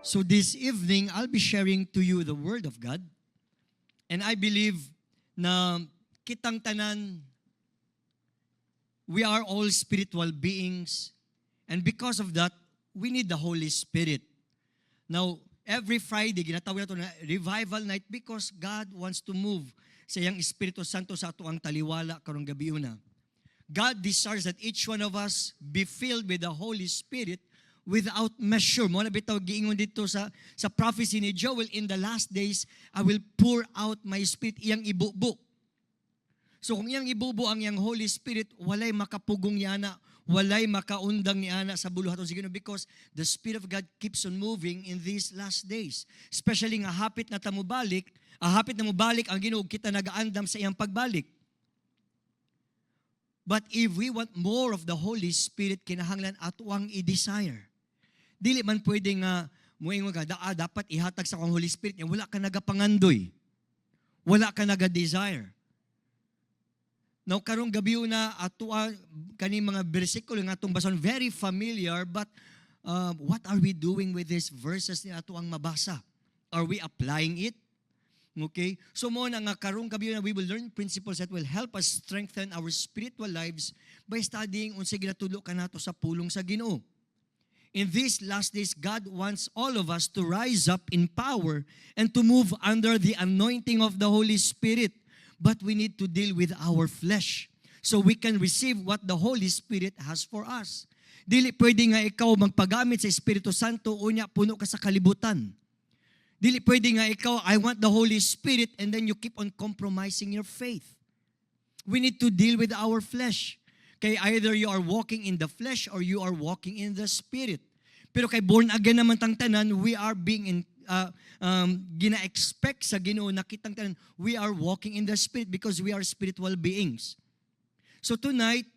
So this evening, I'll be sharing to you the Word of God. And I believe na kitang tanan, we are all spiritual beings. And because of that, we need the Holy Spirit. Now, every Friday, ginatawag nato na revival night because God wants to move sa iyang Espiritu Santo sa ato ang taliwala karong gabi una. God desires that each one of us be filled with the Holy Spirit without measure. Mo na bitaw giingon dito sa prophecy ni Joel, in the last days I will pour out my spirit, iyang ibubo. So kung iyang ibubo ang iyang Holy Spirit, walay makapugong yana, walay makaundang ni ana sa buluhaton sa Ginoo, because the Spirit of God keeps on moving in these last days. Especially nga hapit na mubalik ang Ginoo, kita nagaandam sa iyang pagbalik. But if we want more of the Holy Spirit, kinahanglan ato ang i-desire. Dili man pwede nga moingon ka, dapat ihatag sa kong Holy Spirit niya, wala ka nagapangandoy. Wala ka naga-desire. Now, karong gabi na ato kani mga bersikulo nga atong bason, very familiar, but what are we doing with these verses ni ato ang mabasa? Are we applying it? Okay? So mo na nga karong gabi na we will learn principles that will help us strengthen our spiritual lives by studying unsay ginatulo kanato sa pulong sa Ginoo. In these last days, God wants all of us to rise up in power and to move under the anointing of the Holy Spirit. But we need to deal with our flesh so we can receive what the Holy Spirit has for us. Dili pwede nga ikaw magpagamit sa Espiritu Santo unya puno ka sa kalibutan. Dili pwede nga ikaw, I want the Holy Spirit, and then you keep on compromising your faith. We need to deal with our flesh. Kay either you are walking in the flesh or you are walking in the Spirit. Pero kay born again naman tang tanan, we are being gina-expect sa Ginoo na kitang tanan, we are walking in the Spirit because we are spiritual beings. So tonight,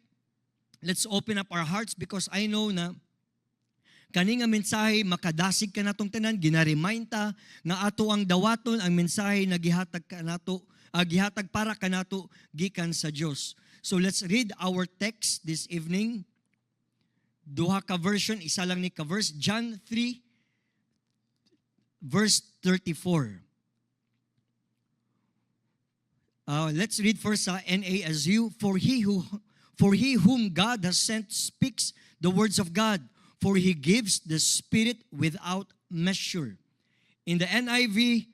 let's open up our hearts because I know na kani nga mensahe makadasig ka natong tanan, gina-remind ta nga ato ang dawaton ang mensahe na gihatag gihatag para kanato gikan sa Dios. So let's read our text this evening. Duha ka version, isa lang ni ka verse, John 3 verse 34. Let's read first sa NASU. For he whom God has sent speaks the words of God. For He gives the Spirit without measure. In the NIV,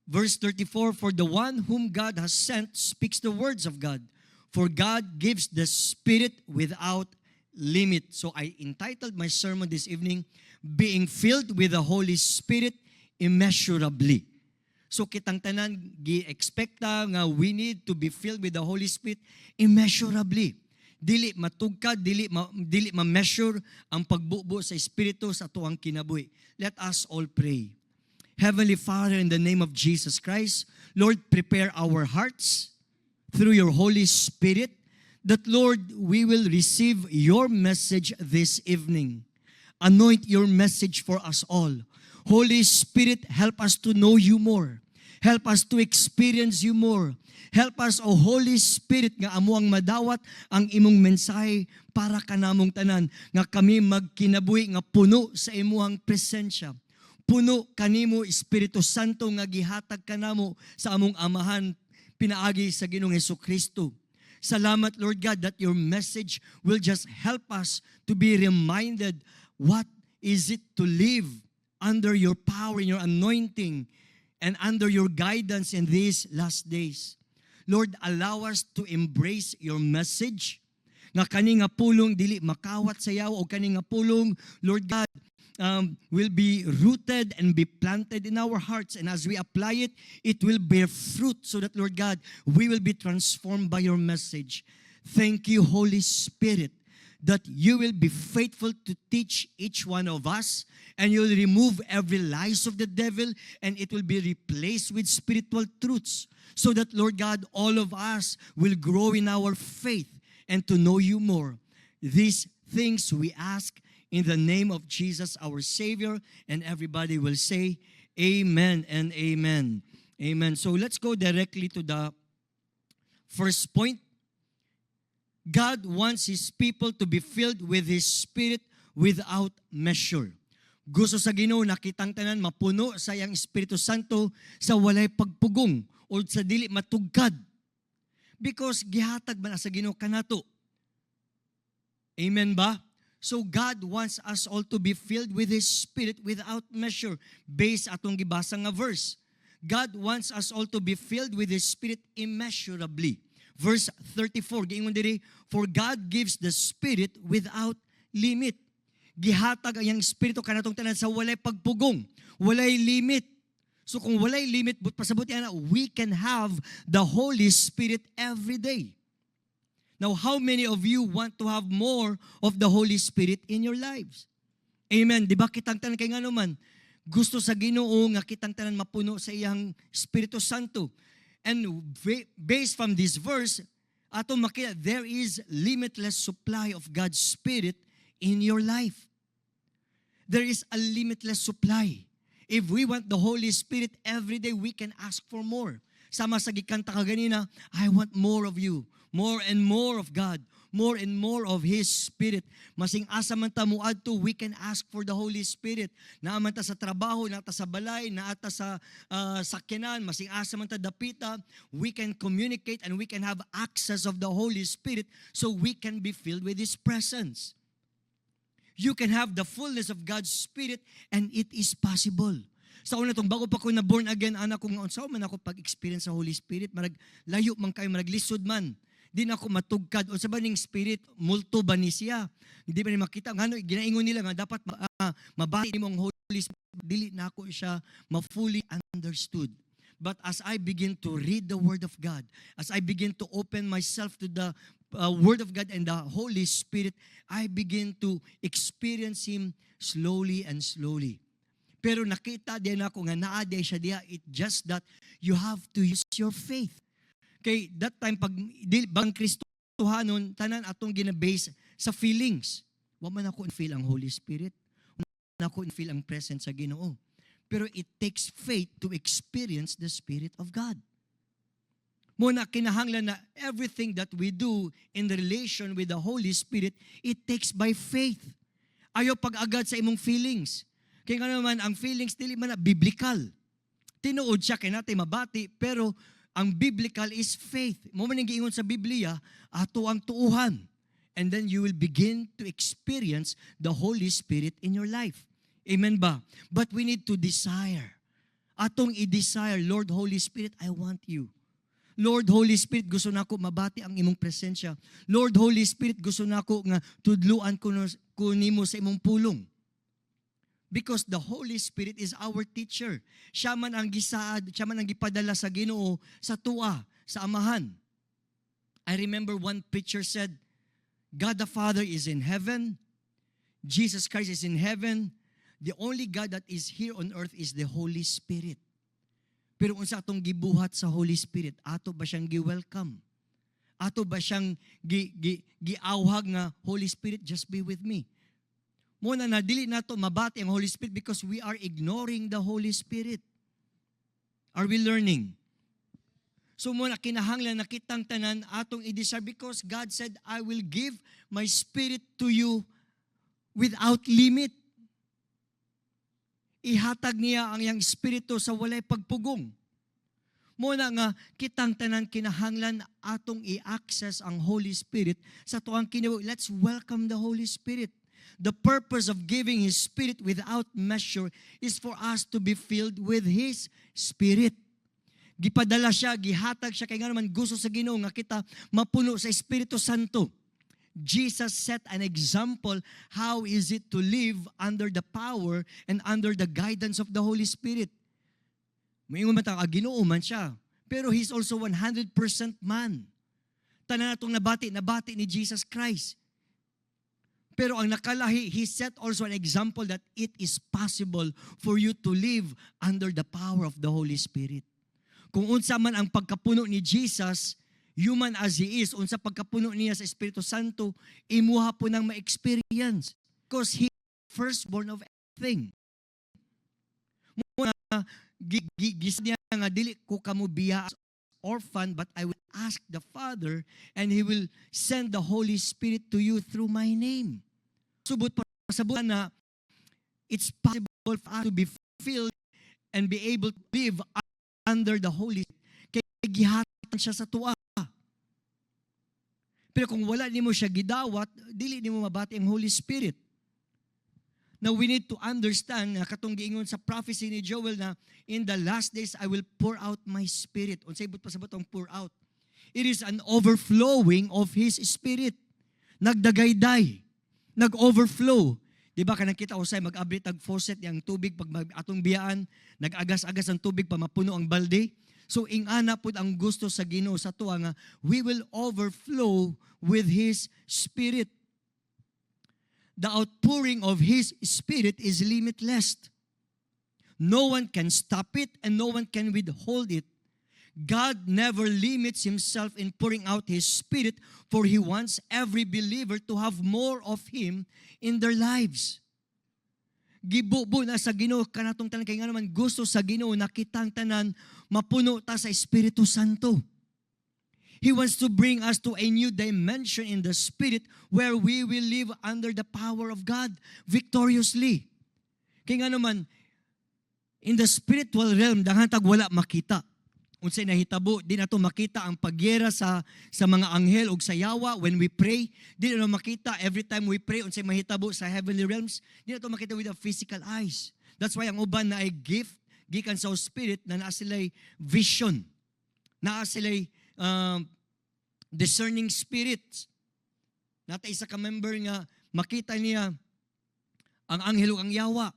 verse 34, for the one whom God has sent speaks the words of God. For God gives the Spirit without limit. So I entitled my sermon this evening, Being Filled with the Holy Spirit Immeasurably. So kitang tanan, gi-expecta nga we need to be filled with the Holy Spirit immeasurably. Dili matugkad, dili ma-measure ang pagbubo sa Espiritu sa tuwang kinabuhi. Let us all pray. Heavenly Father, in the name of Jesus Christ, Lord, prepare our hearts through your Holy Spirit that, Lord, we will receive your message this evening. Anoint your message for us all. Holy Spirit, help us to know you more. Help us to experience you more. Help us, O Holy Spirit, nga amo ang madawat ang imong mensahe para kanamong tanan, nga kami magkinabuhi nga puno sa imuhang presensya. Puno kanimo, Espiritu Santo, nga gihatag kanamo sa among amahan, pinaagi sa Ginoong Hesukristo. Salamat, Lord God, that your message will just help us to be reminded what is it to live under your power and your anointing and under your guidance in these last days. Lord, allow us to embrace your message, nga kani nga pulong dili makawat sayaw, o kani nga pulong, Lord God, will be rooted and be planted in our hearts, and as we apply it, it will bear fruit, so that, Lord God, we will be transformed by your message. Thank you, Holy Spirit, that you will be faithful to teach each one of us, and you'll remove every lies of the devil, and it will be replaced with spiritual truths, so that, Lord God, all of us will grow in our faith and to know you more. These things we ask in the name of Jesus, our Savior, and everybody will say, Amen and Amen. Amen. So let's go directly to the first point. God wants His people to be filled with His Spirit without measure. Gusto sa Ginoo nakitang tanan mapuno sa iyang Espiritu Santo sa walay pagpugong o sa dili matugkad. Because gihatag man sa Ginoo kanato. Amen ba? So God wants us all to be filled with His Spirit without measure based atong gibasa nga verse. God wants us all to be filled with His Spirit immeasurably. Verse 34, giingon diri, for God gives the Spirit without limit. Gihatag ang Espiritu kanatong tanan sa walay pagpugong, walay limit. So kung walay limit, pasabot yan, we can have the Holy Spirit every day. Now, how many of you want to have more of the Holy Spirit in your lives? Amen. Di ba kitang tanan kay nga naman, gusto sa Ginoo nga kitang tanan mapuno sa iyang Espiritu Santo. And based from this verse, ato makita, there is limitless supply of God's Spirit in your life. There is a limitless supply. If we want the Holy Spirit every day, we can ask for more. Sama sa gikanta ka ganina, I want more of you. More and more of God. More and more of His Spirit. Masing asa man ta muadto, we can ask for the Holy Spirit. Naaman ta sa trabaho, naata sa balay, naata sa sakyanan, masing asa man ta dapita, we can communicate and we can have access of the Holy Spirit so we can be filled with His presence. You can have the fullness of God's Spirit and it is possible. Sa una tong bago pa ko na born again, anak ko nga unsaon man ako pag-experience sa Holy Spirit, marag layo man kayo, marag lisod man. Di na ako matugkad. O sa ba ning Spirit, multo ba ni siya? Hindi ba ni makita? Ngano, ginaingon nila nga, dapat mabati ni mong Holy Spirit. Dili na ako siya ma-fully understood. But as I begin to read the Word of God, as I begin to open myself to the Word of God and the Holy Spirit, I begin to experience Him slowly and slowly. Pero nakita din ako nga naade siya diya, it just that you have to use your faith. Kay that time, pag bang Kristohanon, tanan atong ginabase sa feelings. Wa man ako feel ang Holy Spirit. Wa man ako feel ang presence sa Ginoo. Pero it takes faith to experience the Spirit of God. Muna kinahanglan na everything that we do in the relation with the Holy Spirit, it takes by faith. Ayaw pag-agad sa imong feelings. Kaya nga naman, ang feelings dili man na biblical. Tinuod siya kay natin mabati, pero ang biblical is faith. Mo man ang giingon sa Biblia, ato ang tuuhan. And then you will begin to experience the Holy Spirit in your life. Amen ba? But we need to desire. Atong i-desire, Lord Holy Spirit, I want you. Lord Holy Spirit, gusto nako mabati ang imong presensya. Lord Holy Spirit, gusto nako nga tudluan ko nimo sa imong pulong. Because the Holy Spirit is our teacher. Siya man ang gisaad, siya man ang gipadala sa Ginoo sa tuwa, sa amahan. I remember one preacher said, God the Father is in heaven, Jesus Christ is in heaven, the only God that is here on earth is the Holy Spirit. Pero unsa atong gibuhat sa Holy Spirit, ato ba siyang gi-welcome? Ato ba siyang giawhag nga, Holy Spirit, just be with me? Muna na dili nato mabati ang Holy Spirit because we are ignoring the Holy Spirit. Are we learning? So muna kinahanglan na kitang tanan atong i-desire because God said, I will give my Spirit to you without limit. Ihatag niya ang iyang Espiritu sa walay pagpugong. Muna nga kitang tanan kinahanglan atong i-access ang Holy Spirit sa tuang kinabuhi. Let's welcome the Holy Spirit. The purpose of giving His Spirit without measure is for us to be filled with His Spirit. Gipadala siya, gihatag siya, kaya nga naman gusto sa Ginoo nga kita mapuno sa Espiritu Santo. Jesus set an example how is it to live under the power and under the guidance of the Holy Spirit. Mayingon man ta, Ginoo man siya, pero He's also 100% man. Tanan natong nabati ni Jesus Christ. Pero ang nakalahi, He set also an example that it is possible for you to live under the power of the Holy Spirit. Kung unsa man ang pagkapuno ni Jesus, human as He is, unsa pagkapuno niya sa Espiritu Santo, imuha po nang ma-experience. Because He is firstborn of everything. Muna, gisa niya nga, dili ko kamo biya as orphan, but I will ask the Father, and He will send the Holy Spirit to you through my name. Subot pa sa buwan na it's possible to be filled and be able to live under the Holy Spirit. Kaya gihatan siya sa tuwa. Pero kung wala nimo siya gidawat, dili nimo mabati ang Holy Spirit. Now we need to understand na katong giingon sa prophecy ni Joel na in the last days I will pour out my spirit. Unsay but pasabot ang pour out? It is an overflowing of His Spirit. Nagdagayday, nag-overflow. Di ba kanang kita usay mag-abri tag faucet yang tubig pag atong biyaan, nag-agas-agas ang tubig pa mapuno ang balde. So ingana pud ang gusto sa Ginoo sa tuwa nga we will overflow with His Spirit. The outpouring of His Spirit is limitless. No one can stop it and no one can withhold it. God never limits Himself in pouring out His Spirit, for He wants every believer to have more of Him in their lives. Gibubo na sa Ginoo kanatong tanan kay nga naman gusto sa Ginoo nakitang tanan mapuno ta sa Espiritu Santo. He wants to bring us to a new dimension in the Spirit where we will live under the power of God victoriously. Kaya nga naman, in the spiritual realm, dahantag wala makita. Unsay nahitabo, di na to makita ang pagyera sa mga anghel o sa yawa when we pray. Di na makita every time we pray, unsay mahitabo sa heavenly realms. Di na to makita with the physical eyes. That's why ang uban na ay gift, gikan sa Spirit, na naa sila'y vision. Naa sila'y discerning spirits. Nata isa ka member nga makita niya ang anghel ug ang yawa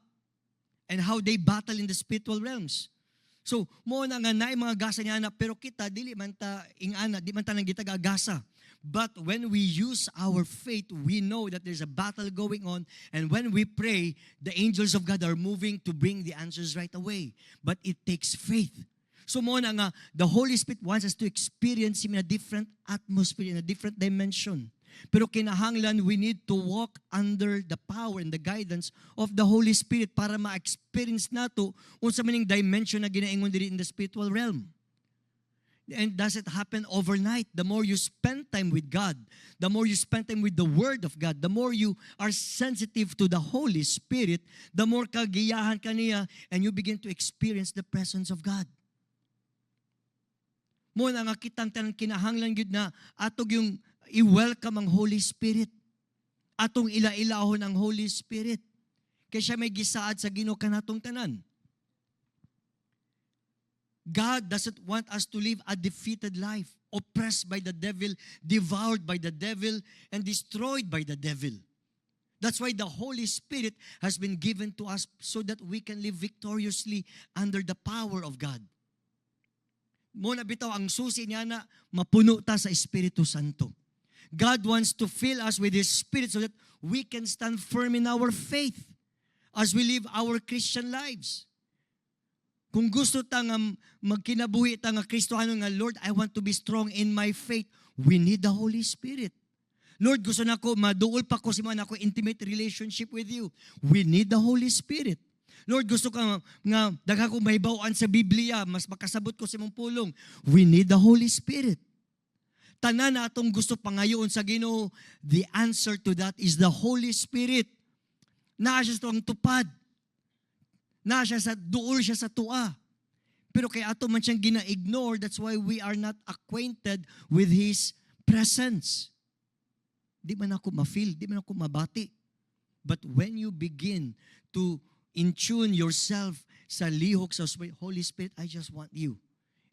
and how they battle in the spiritual realms. So mo na nga naay mga gasa niya na pero kita dili man ta ingana, di man ta nang gitagagasa. But when we use our faith, we know that there's a battle going on, and when we pray, the angels of God are moving to bring the answers right away. But it takes faith. So mo na nga, the Holy Spirit wants us to experience Him in a different atmosphere, in a different dimension. Pero kinahanglan, we need to walk under the power and the guidance of the Holy Spirit para ma-experience nato unsa maning dimension na ginaingon diri in the spiritual realm. And does it happen overnight? The more you spend time with God, the more you spend time with the Word of God, the more you are sensitive to the Holy Spirit, the more kagiyahan ka niya, and you begin to experience the presence of God. Mo na nga kitang tanan kinahanglan gyud na atog yung i-welcome ang Holy Spirit. Atong ila-ilahon ang Holy Spirit. Kaya siya may gisaad sa Ginoo kanatong tanan. God doesn't want us to live a defeated life, oppressed by the devil, devoured by the devil, and destroyed by the devil. That's why the Holy Spirit has been given to us so that we can live victoriously under the power of God. Muna bitaw ang susi niya na mapuno ta sa Espiritu Santo. God wants to fill us with His Spirit so that we can stand firm in our faith as we live our Christian lives. Kung gusto ta nga magkinabuhi ta nga Kristohano nga, Lord, I want to be strong in my faith, we need the Holy Spirit. Lord, gusto na ko, maduol pa ko si man ako intimate relationship with you. We need the Holy Spirit. Lord, gusto ka nga dagha ko mahibawaan sa Biblia, mas makasabot ko sa imong pulong. We need the Holy Spirit. Tanan na atong gusto pangayoon sa Ginoo, the answer to that is the Holy Spirit. Naa siya sa tuwang tupad. Naa siya sa duol siya sa tua. Pero kay ato man siyang gina-ignore, that's why we are not acquainted with His presence. Di man ako ma-feel, di man ako mabati. But when you begin to in-tune yourself sa lihok sa Holy Spirit, I just want you.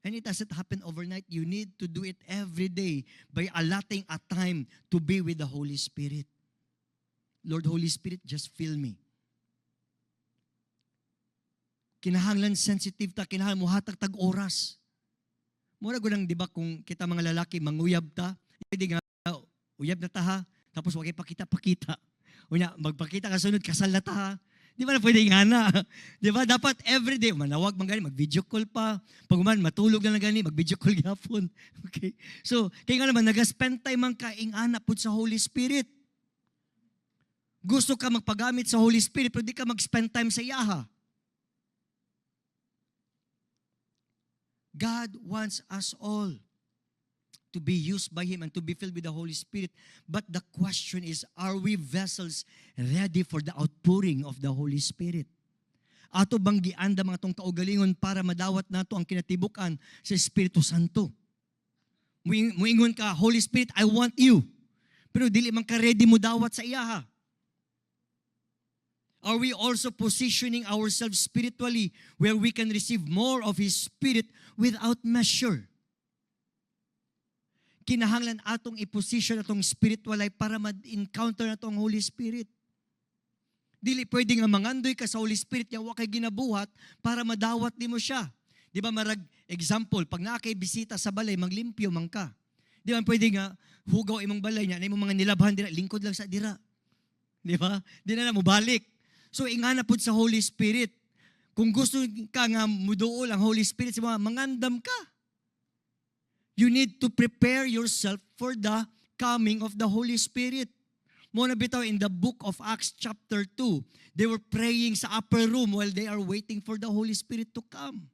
And it doesn't happen overnight. You need to do it every day by allotting a time to be with the Holy Spirit. Lord, Holy Spirit, just fill me. Kinahanglan sensitive ta, kinahanglan mo hatag tag oras. Mura ko lang, di ba, kung kita mga lalaki, manguyab ta, hindi nga, uyab na ta ha, tapos wag ipakita-pakita. Unya, magpakita ka sunod, kasal na ta ha. Di ba na pwede nga na? Di ba? Dapat everyday, manawag man gani, mag-video call pa. Pag man, matulog na lang gani, mag-video call gapon. Okay? So, kaya nga naman, nag-spend time ang kaingana po sa Holy Spirit. Gusto ka magpagamit sa Holy Spirit, pero di ka mag-spend time sa Yaha. God wants us all to be used by Him and to be filled with the Holy Spirit. But the question is, are we vessels ready for the outpouring of the Holy Spirit? Ato bang gianda mga tong kaugalingon para madawat nato ang kinatibukan sa Espiritu Santo? Muingon ka, Holy Spirit, I want you. Pero dili man ka ready mo dawat sa iyaha. Are we also positioning ourselves spiritually where we can receive more of His Spirit without measure? Kinahanglan atong i-position atong spiritual life para ma-encounter nato ang Holy Spirit. Dili pwede nga mangandoy ka sa Holy Spirit nga wa kay ginabuhat para madawat nimo siya. Di ba marag example, pag naa kay bisita sa balay, maglimpyo man ka. Di ba pwede nga hugaw imong balay niya, na imong mga nilabhan dira, lingkod lang sa dira. Di ba? Di na mo balik. So ingana pud sa Holy Spirit. Kung gusto ka nga muduol ang Holy Spirit sa mga mangandam ka. You need to prepare yourself for the coming of the Holy Spirit. Muna bitaw in the book of Acts chapter 2, they were praying sa upper room while they are waiting for the Holy Spirit to come.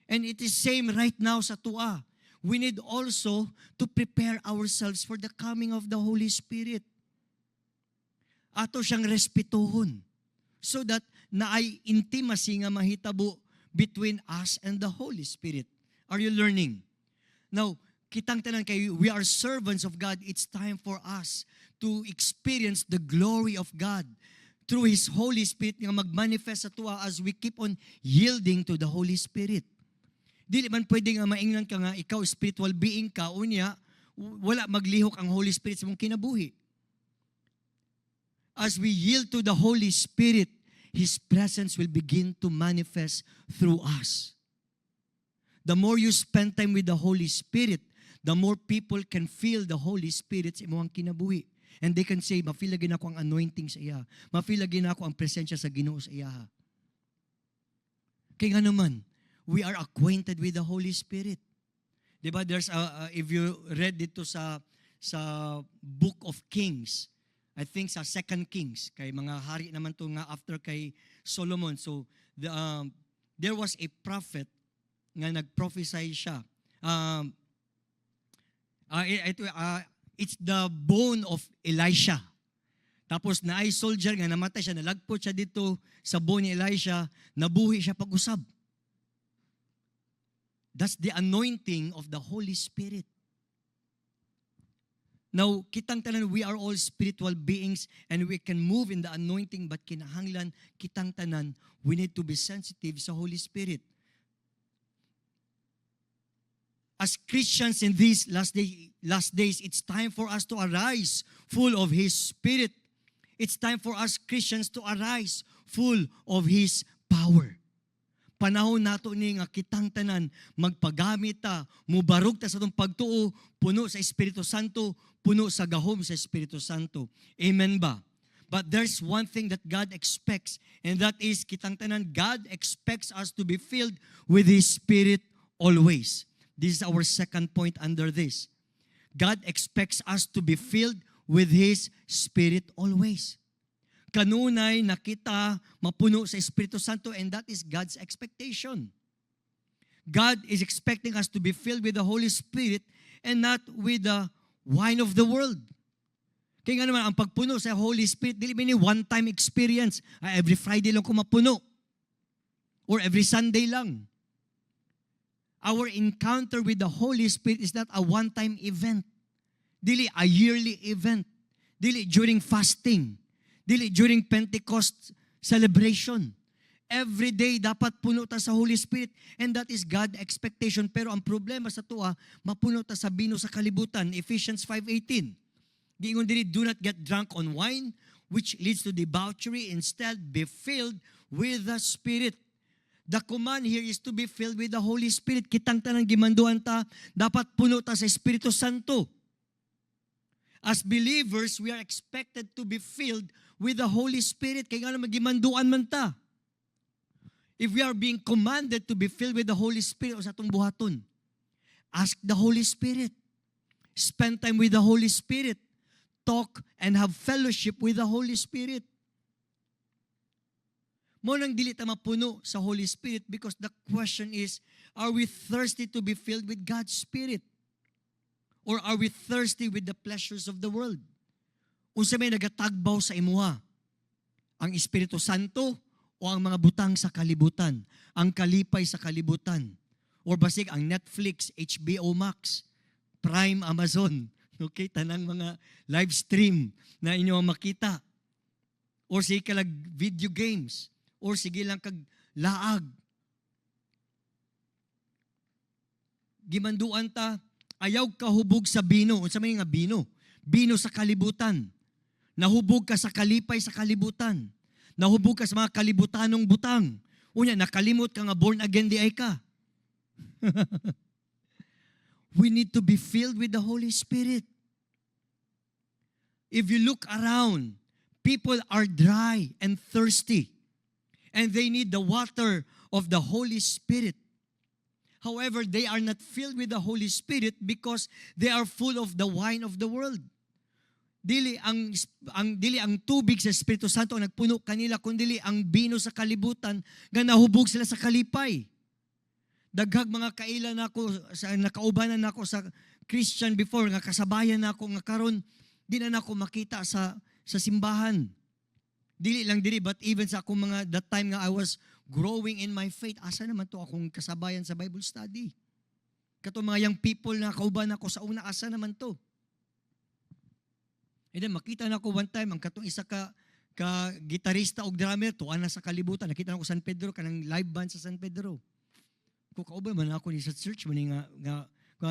And it is same right now sa tua. We need also to prepare ourselves for the coming of the Holy Spirit. Ato siyang respetuhon so that naay intimacy nga mahitabo between us and the Holy Spirit. Are you learning? Now, kitang tanan kay we are servants of God. It's time for us to experience the glory of God through His Holy Spirit nga magmanifest sa tuwa as we keep on yielding to the Holy Spirit. Dili man pwede nga maingnan ka nga ikaw spiritual being ka, unya wala maglihok ang Holy Spirit sa mong kinabuhi. As we yield to the Holy Spirit, His presence will begin to manifest through us. The more you spend time with the Holy Spirit, the more people can feel the Holy Spirit sa imong kinabuhi. And they can say, mafeel lagi na ako ang anointing sa iya. Mafeel lagi na ako ang presensya sa Ginoo sa iya. Kaya nga naman, we are acquainted with the Holy Spirit. Diba, there's if you read dito sa Book of Kings, I think sa 2 Kings, kay mga hari naman to nga after kay Solomon. So, there was a prophet nga nag-prophesy siya. It's the bone of Elisha. Tapos naay soldier nga namatay siya, nalagpot siya dito sa bone ni Elisha, nabuhi siya pag-usab. That's the anointing of the Holy Spirit. Now, kitang tanan, we are all spiritual beings and we can move in the anointing, but kinahanglan, kitang tanan, we need to be sensitive sa Holy Spirit. As Christians in these last days, it's time for us to arise full of His Spirit. It's time for us Christians to arise full of His power. Panahon nato ni nga kitang tanan magpagamit ta, mubarog ta sa atong pagtuo, puno sa Espiritu Santo, puno sa gahom sa Espiritu Santo. Amen ba? But there's one thing that God expects, and that is kitang tanan, God expects us to be filled with His Spirit always. This is our second point under this. God expects us to be filled with His Spirit always. Kanunay na kita mapuno sa Espiritu Santo, and that is God's expectation. God is expecting us to be filled with the Holy Spirit and not with the wine of the world. Kaya nga naman, ang pagpuno sa Holy Spirit, dili ba ni one-time experience? Every Friday lang ko mapuno. Or every Sunday lang. Our encounter with the Holy Spirit is not a one-time event. Dili a yearly event. Dili during fasting. Dili during Pentecost celebration. Every day dapat puno ta sa Holy Spirit, and that is God's expectation. Pero ang problema sa tuwa, mapuno ta sa bino sa kalibutan. Ephesians 5:18. Giingon diri, do not get drunk on wine, which leads to debauchery. Instead, be filled with the Spirit. The command here is to be filled with the Holy Spirit. Kitang tanang gimanduan ta, dapat puno ta sa Espiritu Santo. As believers, we are expected to be filled with the Holy Spirit. Kaya nga naman gimanduan man ta. If we are being commanded to be filled with the Holy Spirit o sa atong buhaton, ask the Holy Spirit. Spend time with the Holy Spirit. Talk and have fellowship with the Holy Spirit. Mo nang dili ta mapuno sa Holy Spirit, because the question is, are we thirsty to be filled with God's Spirit? Or are we thirsty with the pleasures of the world? Unsa may nagatagbaw sa imuha? Ang Espiritu Santo o ang mga butang sa kalibutan, ang kalipay sa kalibutan, or basig ang Netflix, HBO Max, Prime, Amazon, okay, tanang mga live stream na inyo makita, or sige ka lang video games, or sige lang kag laag. Gimanduan ta, ayaw kahubog sa bino. Unsa may nga bino? Bino sa kalibutan. Nahubog ka sa kalipay sa kalibutan. Nahubog ka sa mga kalibutanong butang. Unya, nakalimot ka nga born again di ay ka. We need to be filled with the Holy Spirit. If you look around, people are dry and thirsty. And they need the water of the Holy Spirit. However, they are not filled with the Holy Spirit because they are full of the wine of the world. Dili ang tubig sa Espiritu Santo ang nagpuno kanila, kundi ang bino sa kalibutan nga nahubog sila sa kalipay. Daghag mga kailan nako sa nakaubanan nako sa Christian before nga kasabayan nako nga karon di na nako makita sa simbahan. Dili lang diri but even sa akong mga that time nga I was growing in my faith, asa naman to akong kasabayan sa Bible study. Kato mga young people na kauban ako sa una, asa naman to. And then makita na ko one time ang katong isa ka gitarista o drummer to ana sa kalibutan. Nakita na ko San Pedro kanang live band sa San Pedro. Ko kauban man ako ni sa church man nga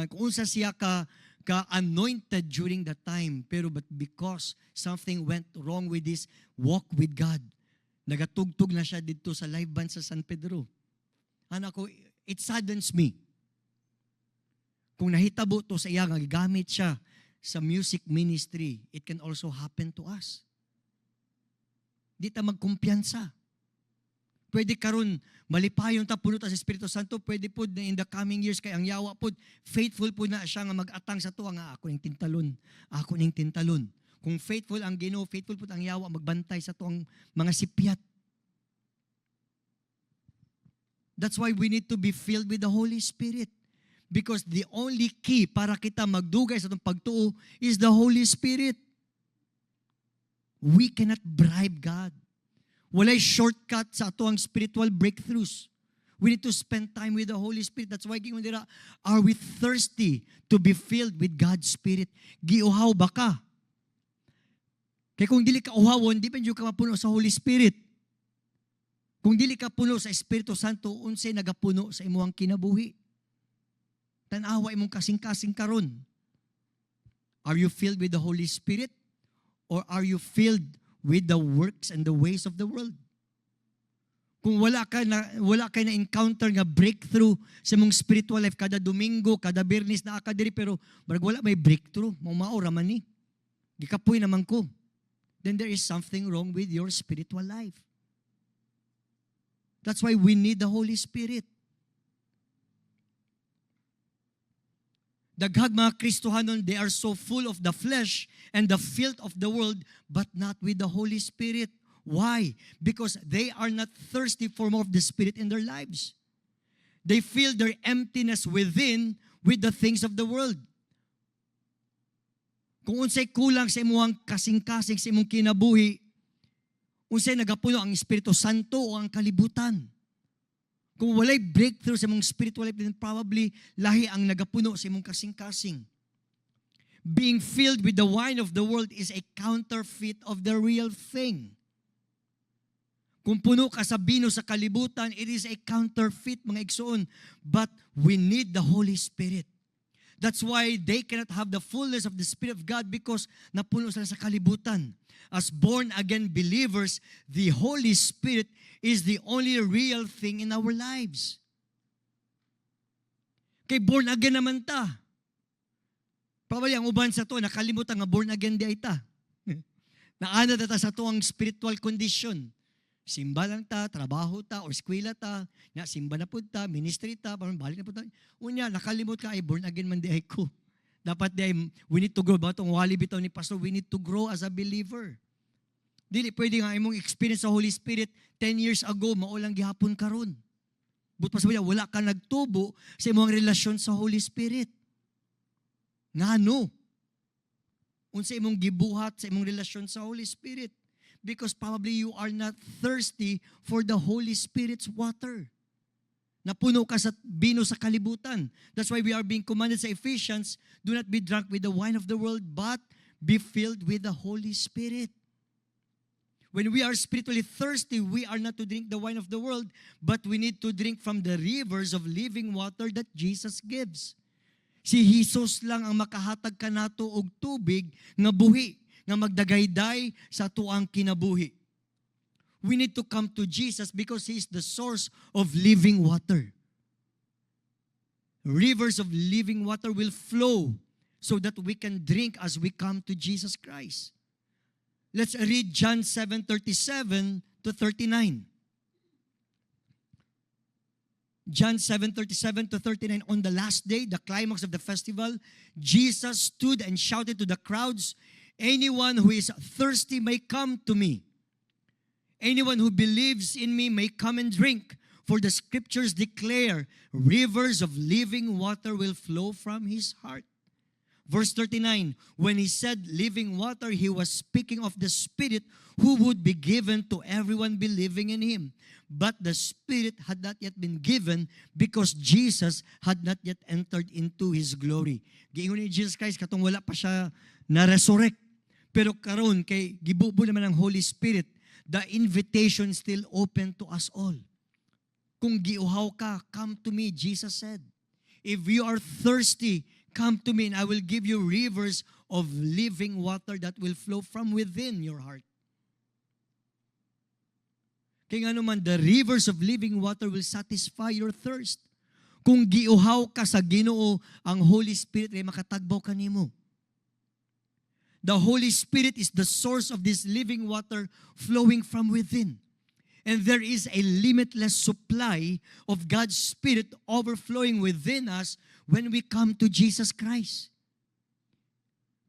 kung unsa siya ka anointed during that time, pero but because something went wrong with this walk with God, nagatugtog na siya dito sa live band sa San Pedro. Anak ko, it saddens me. Kung nahitabo to sa iya nga gigamit siya sa music ministry, it can also happen to us. Di ta magkumpiyansa. Pwede karon malipayon ta puno ta sa Espiritu Santo, pwede po na in the coming years kay ang yawa po, faithful po na siya nga mag-atang sa tuwa nga ako ning tintalon, ako ning tintalon. Kung faithful ang Ginoo, faithful po ang yawa magbantay sa tuwang mga sipyat. That's why we need to be filled with the Holy Spirit. Because the only key para kita magdugay sa itong pagtuo is the Holy Spirit. We cannot bribe God. Walay shortcut sa atuang spiritual breakthroughs. We need to spend time with the Holy Spirit. That's why, are we thirsty to be filled with God's Spirit? Giuhaw ba ka? Kaya kung dili ka uhawon, di pa ka mapuno sa Holy Spirit. Kung dili ka puno sa Espiritu Santo, unsay nagapuno sa imuhang kinabuhi. Tanawa imong kasing-kasing karon. Are you filled with the Holy Spirit? Or are you filled with the works and the ways of the world? Kung wala ka na encounter nga breakthrough sa imong spiritual life kada Domingo, kada Biyernes na ka diri pero barag wala may breakthrough, maura man ni. Gikapoy naman ko. Then there is something wrong with your spiritual life. That's why we need the Holy Spirit. Daghag mga Kristohanon, they are so full of the flesh and the filth of the world, but not with the Holy Spirit. Why? Because they are not thirsty for more of the Spirit in their lives. They feel their emptiness within with the things of the world. Kung unsay kulang sa imuhang kasing-kasing sa imong kinabuhi, unsay nagapuno ang Espiritu Santo o ang kalibutan. Kung walay breakthrough sa imong spiritual life, then probably lahi ang nagapuno sa imong kasing-kasing. Being filled with the wine of the world is a counterfeit of the real thing. Kung puno ka sa bino sa kalibutan, it is a counterfeit, mga igsoon. But we need the Holy Spirit. That's why they cannot have the fullness of the Spirit of God because napuno sila sa kalibutan. As born-again believers, the Holy Spirit is the only real thing in our lives. Kay born-again naman ta. Probably ang uban sa to, nakalimutan nga born-again di ay ta. Naana ta sa to ang spiritual condition. Simba lang ta, trabaho ta, or eskwela ta, na simba na po ta, ministry ta, balik na po ta. Unya, nakalimot ka, ay born again man di ay ko. Dapat di ay, we need to grow. Batong wali bitaw ni Pastor, we need to grow as a believer. Dili, pwede nga imong experience sa Holy Spirit 10 years ago, maulang gihapon karon. But pasabi niya, wala ka nagtubo sa imong relasyon sa Holy Spirit. Nga no? Unsa imong gibuhat sa imong relasyon sa Holy Spirit? Because probably you are not thirsty for the Holy Spirit's water. Napuno ka sa bino sa kalibutan. That's why we are being commanded sa Ephesians, do not be drunk with the wine of the world, but be filled with the Holy Spirit. When we are spiritually thirsty, we are not to drink the wine of the world, but we need to drink from the rivers of living water that Jesus gives. Si Jesus lang ang makahatag kanato og tubig nga buhi, nga magdagayday sa tuang kinabuhi. We need to come to Jesus because He is the source of living water. Rivers of living water will flow so that we can drink as we come to Jesus Christ. Let's read John 7:37 to 39. John 7:37 to 39. On the last day, the climax of the festival, Jesus stood and shouted to the crowds, "Anyone who is thirsty may come to me. Anyone who believes in me may come and drink, for the scriptures declare rivers of living water will flow from his heart." Verse 39, when he said living water, he was speaking of the Spirit who would be given to everyone believing in him. But the Spirit had not yet been given because Jesus had not yet entered into his glory. Giingon ni Jesus Christ, katong wala pa siya na-resurrect. Pero karon kay gibubo naman ang Holy Spirit, the invitation still open to us all. Kung giuhaw ka, come to me, Jesus said. If you are thirsty, come to me and I will give you rivers of living water that will flow from within your heart. Kaya nga naman, the rivers of living water will satisfy your thirst. Kung giuhaw ka sa Ginoo, ang Holy Spirit ay makatagbaw kanimo. The Holy Spirit is the source of this living water flowing from within. And there is a limitless supply of God's Spirit overflowing within us when we come to Jesus Christ.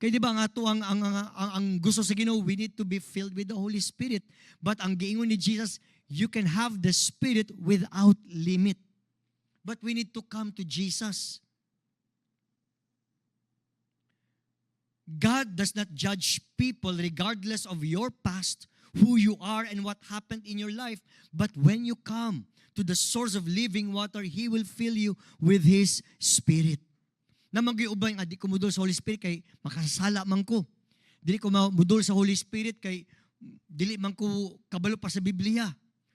Kaya di ba nga ito ang gusto sa Ginoo, we need to be filled with the Holy Spirit. But ang giingon ni Jesus, you can have the Spirit without limit. But we need to come to Jesus. God does not judge people regardless of your past, who you are, and what happened in your life. But when you come to the source of living water, He will fill you with His Spirit. Na mag-iubay nga, di ko mudol sa Holy Spirit kay makasala man ko. Dili ko mudol sa Holy Spirit kay dili man ko kabalo pa sa Biblia.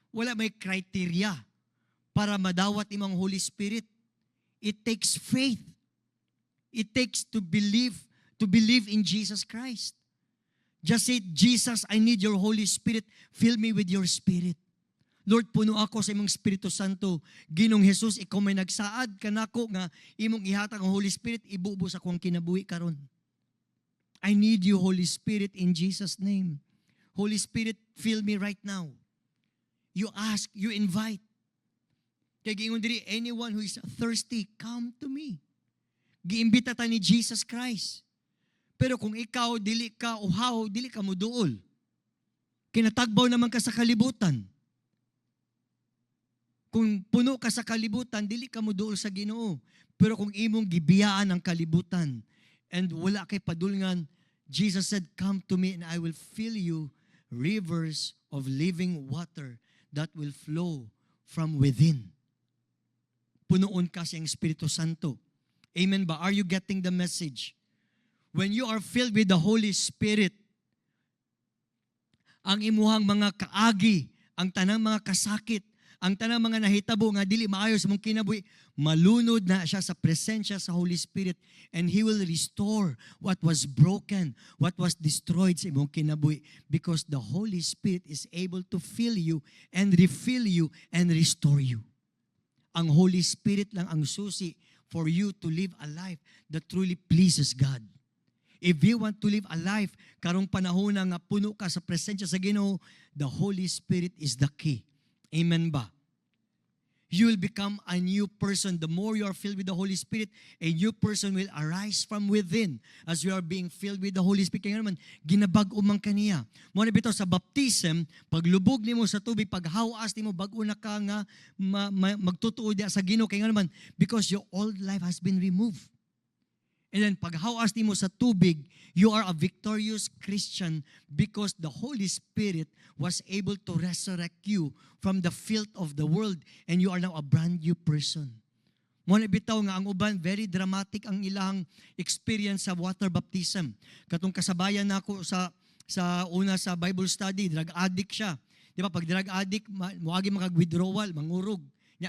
Wala may criteria para madawat imong Holy Spirit. It takes faith. It takes to believe in Jesus Christ. Just say, Jesus, I need your Holy Spirit. Fill me with your Spirit. Lord, puno ako sa imong Espiritu Santo. Ginong Jesus, ikaw may nagsaad kanako nga imong ihatag ang Holy Spirit, ibubo sa akong kinabuhi karon. I need you, Holy Spirit, in Jesus' name. Holy Spirit, fill me right now. You ask, you invite. Kaya giingon diri, anyone who is thirsty, come to me. Giimbita ta ni Jesus Christ. Pero kung ikaw, dili ka uhaw, dili ka muduol. Kinatagbaw naman ka sa kalibutan. Kung puno ka sa kalibutan, dili ka muduol sa Ginoo. Pero kung imong gibiyaan ang kalibutan, and wala kay padulngan, Jesus said, come to me and I will fill you rivers of living water that will flow from within. Punuon ka sa Espiritu Santo. Amen ba? Are you getting the message? When you are filled with the Holy Spirit, ang imuhang mga kaagi, ang tanang mga kasakit, ang tanang mga nahitabo nga dili maayo sa mong kinabuhi, malunod na siya sa presensya sa Holy Spirit, and He will restore what was broken, what was destroyed sa imong kinabuhi, because the Holy Spirit is able to fill you and refill you and restore you. Ang Holy Spirit lang ang susi for you to live a life that truly pleases God. If you want to live a life karong panahon nga puno ka sa presensya sa Ginoo, the Holy Spirit is the key. Amen ba? You will become a new person. The more you are filled with the Holy Spirit, a new person will arise from within as you are being filled with the Holy Spirit. Kaya naman, ginabag-o man kaniya. Muna bitaw sa baptism, paglubog nimo sa tubig, paghawas nimo, bag-o na ka nga magtutuo diya sa Ginoo. Kaya naman, because your old life has been removed. And then paghawas nimo sa tubig, you are a victorious Christian because the Holy Spirit was able to resurrect you from the filth of the world and you are now a brand new person. Muna bitaw nga ang uban, very dramatic ang ilang experience sa water baptism. Katong kasabayan nako sa una sa Bible study, drug addict siya. Di ba, pag drug addict, muagi makag-withdrawal, mangurog.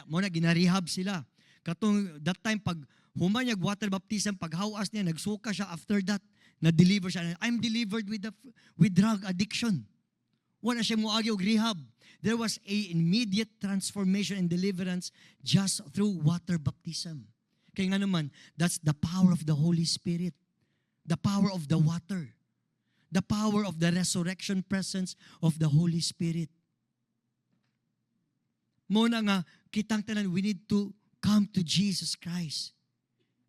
Muna ginarehab sila. Katong that time, pag humanyag water baptism, paghawas niya, nagsuka siya after that, na-deliver siya. I'm delivered with drug addiction. Wala siya muagi og rehab. There was a immediate transformation and deliverance just through water baptism. Kaya nga naman, that's the power of the Holy Spirit. The power of the water. The power of the resurrection presence of the Holy Spirit. Muna nga, kitang tanan, we need to come to Jesus Christ.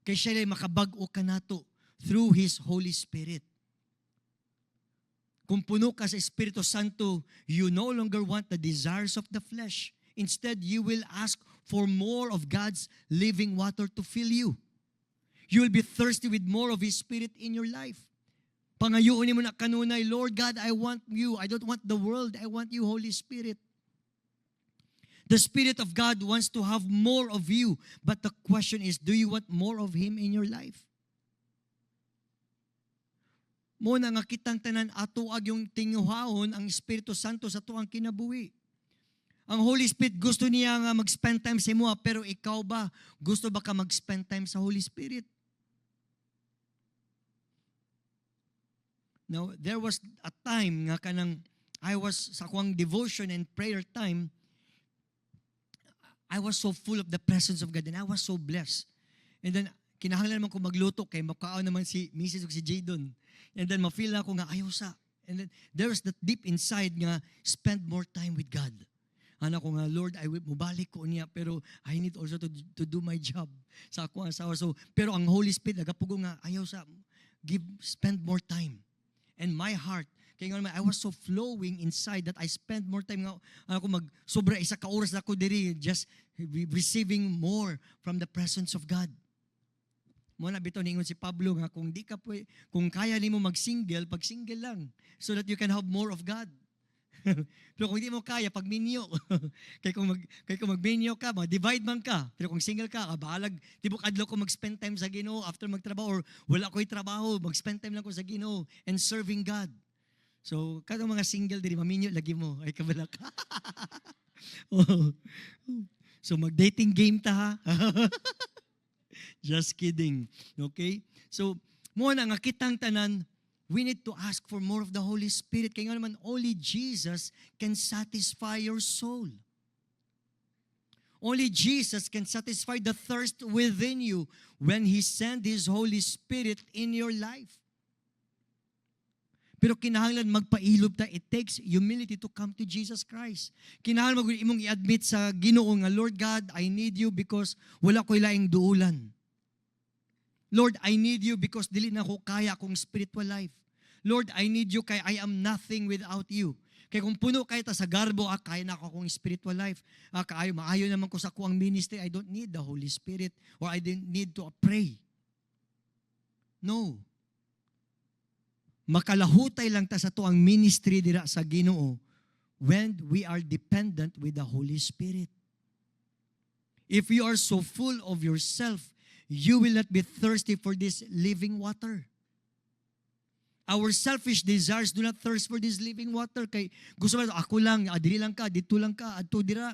Kaya siya makabag-o ka nato through His Holy Spirit. Kung puno ka sa Espiritu Santo, you no longer want the desires of the flesh. Instead, you will ask for more of God's living water to fill you. You will be thirsty with more of His Spirit in your life. Pangayuon mo na kanunay, Lord God, I want you. I don't want the world. I want you, Holy Spirit. The Spirit of God wants to have more of you. But the question is, do you want more of Him in your life? Muna nga kitang tanan atuag yung tinguhahon ang Espiritu Santo sa tuang kinabuhi. Ang Holy Spirit gusto niya nga mag-spend time sa imo, pero ikaw ba, gusto ba ka mag-spend time sa Holy Spirit? Now, there was a time nga kanang I was sa kuang devotion and prayer time, I was so full of the presence of God and I was so blessed. And then, kinahanglan naman ko magluto kay makaon naman si Mrs. o si Jadon. And then, ma-feel na ako nga ayaw sa. And then, there was that deep inside nga, spend more time with God. Ano ko nga, Lord, mubalik ko niya, pero I need also to do my job sa ako asawa. So, pero ang Holy Spirit, nagapugo nga, ayaw sa, spend more time. And my heart, kaya nga naman, I was so flowing inside that I spent more time nga, sobra isa ka oras na ako diri, just receiving more from the presence of God. Muna bitaw ningon si Pablo nga, kung kaya nimo mag-single, pag-single lang, so that you can have more of God. Pero kung hindi mo kaya, pag-minyo. kaya kung mag-minyo ka, divide man ka. Pero kung single ka, bahalag, tibok adlaw ko mag-spend time sa Ginoo after magtrabaho, or wala ko'y trabaho, mag-spend time lang ko sa Ginoo and serving God. So, kadong mga single diri, maminyo lagi mo. Ay, kabala ka. Oh. So, mag-dating game ta ha. Just kidding. Okay? So, muna nga kitang tanan, we need to ask for more of the Holy Spirit. Kaya nga naman, only Jesus can satisfy your soul. Only Jesus can satisfy the thirst within you when He sent His Holy Spirit in your life. Pero kinahanglan magpailob ta, it takes humility to come to Jesus Christ. Kinahanglan imong i-admit sa Ginoo nga, Lord God, I need you because wala ko'y laing duulan. Lord, I need you because dili na ko kaya akong spiritual life. Lord, I need you kaya I am nothing without you. Kaya kung puno kayo ta sa garbo, kaya na ako akong spiritual life. Maayo naman ko sa kuang ministry, I don't need the Holy Spirit or I didn't need to pray. No. Makalahutay lang ta sa tuang ministry dira sa Ginoo when we are dependent with the Holy Spirit. If you are so full of yourself, you will not be thirsty for this living water. Our selfish desires do not thirst for this living water. Kay gusto mo, ako lang, diri lang ka, dito lang ka, adto dira.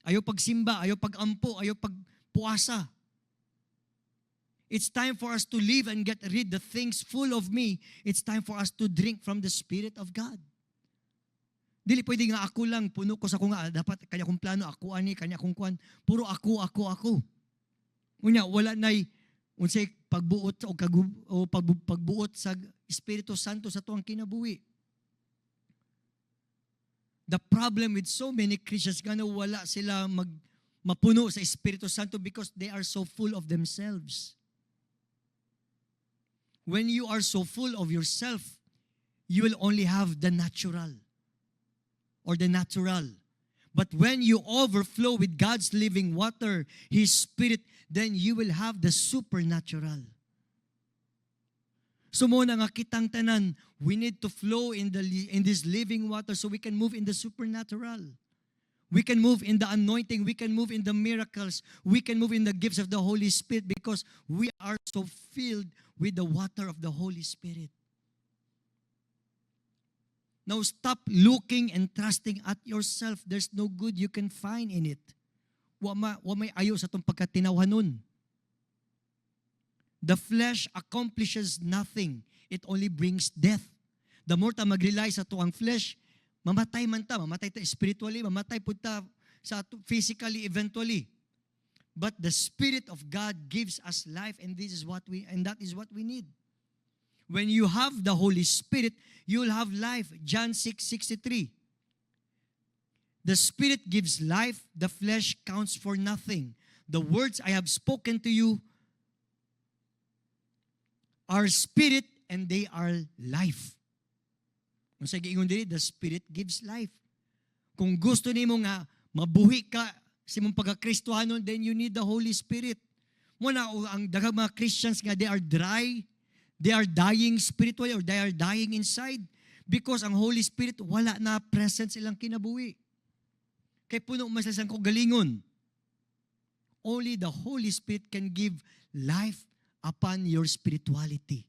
Ayaw pagsimba, ayaw pagampo, ayaw pagpuasa. It's time for us to live and get rid the things full of me. It's time for us to drink from the Spirit of God. Dili pwede nga ako lang, puno ko sa kung dapat kanya kong plano, ako ani, kanya kong kuan. Puro ako. Unya, wala na'y, unsay pagbuot o pagbuot sa Espiritu Santo sa tuang kinabuhi. The problem with so many Christians, gano wala sila mapuno sa Espiritu Santo because they are so full of themselves. When you are so full of yourself, you will only have the natural or the natural. But when you overflow with God's living water, His Spirit, then you will have the supernatural. So mo na nga kitang tanan, we need to flow in this living water so we can move in the supernatural. We can move in the anointing. We can move in the miracles. We can move in the gifts of the Holy Spirit because we are so filled with the water of the Holy Spirit. Now stop looking and trusting at yourself. There's no good you can find in it. Wa may ayo sa itong pagkatinawhanon. The flesh accomplishes nothing. It only brings death. The more ta mag-rely sa tuang flesh, mamatay man ta, mamatay ta spiritually, mamatay po ta sa physically eventually. But the Spirit of God gives us life, and that is what we need. When you have the Holy Spirit, you will have life. John 6:63. The Spirit gives life, the flesh counts for nothing. The words I have spoken to you are spirit and they are life. Kung sa giingon diri, the Spirit gives life. Kung gusto nimo nga mabuhi ka sa imong pagka-Kristohanon, then you need the Holy Spirit. Muna ang daghang mga Christians nga they are dry, they are dying spiritually or they are dying inside because ang Holy Spirit wala na presence ilang kinabuhi. Kay puno man sa kagalingon. Only the Holy Spirit can give life upon your spirituality.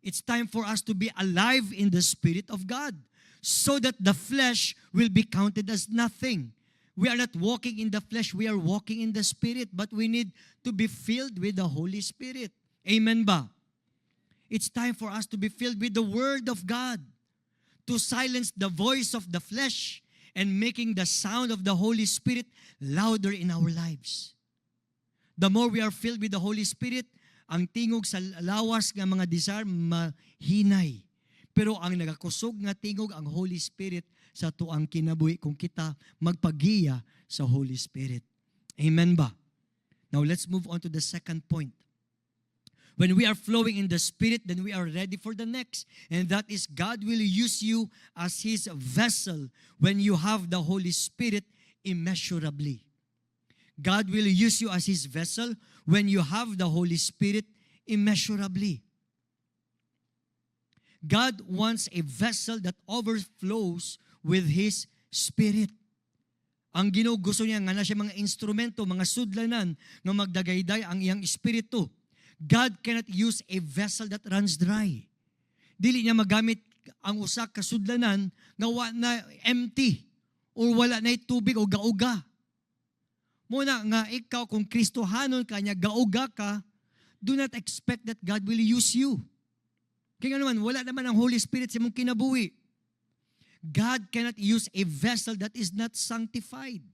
It's time for us to be alive in the Spirit of God so that the flesh will be counted as nothing. We are not walking in the flesh, we are walking in the Spirit, but we need to be filled with the Holy Spirit. Amen ba? It's time for us to be filled with the Word of God, to silence the voice of the flesh and making the sound of the Holy Spirit louder in our lives. The more we are filled with the Holy Spirit, ang tingog sa lawas nga mga desire mahinay. Pero ang nagakusog nga tingog ang Holy Spirit sa tuang kinabuhi kung kita magpagiya sa Holy Spirit. Amen ba? Now let's move on to the second point. When we are flowing in the Spirit, then we are ready for the next. And that is God will use you as His vessel when you have the Holy Spirit immeasurably. God will use you as His vessel when you have the Holy Spirit immeasurably. God wants a vessel that overflows with His Spirit. Ang Ginoo gusto niya nga na siya mga instrumento, mga sudlanan nga magdagayday ang iyang espiritu. God cannot use a vessel that runs dry. Dili niya magamit ang usa ka sudlanan nga na empty or wala na tubig o gauga. Muna nga ikaw kung Kristohanon ka niya, gauga ka, do not expect that God will use you. Kaya naman, wala naman ang Holy Spirit sa mong kinabuhi. God cannot use a vessel that is not sanctified.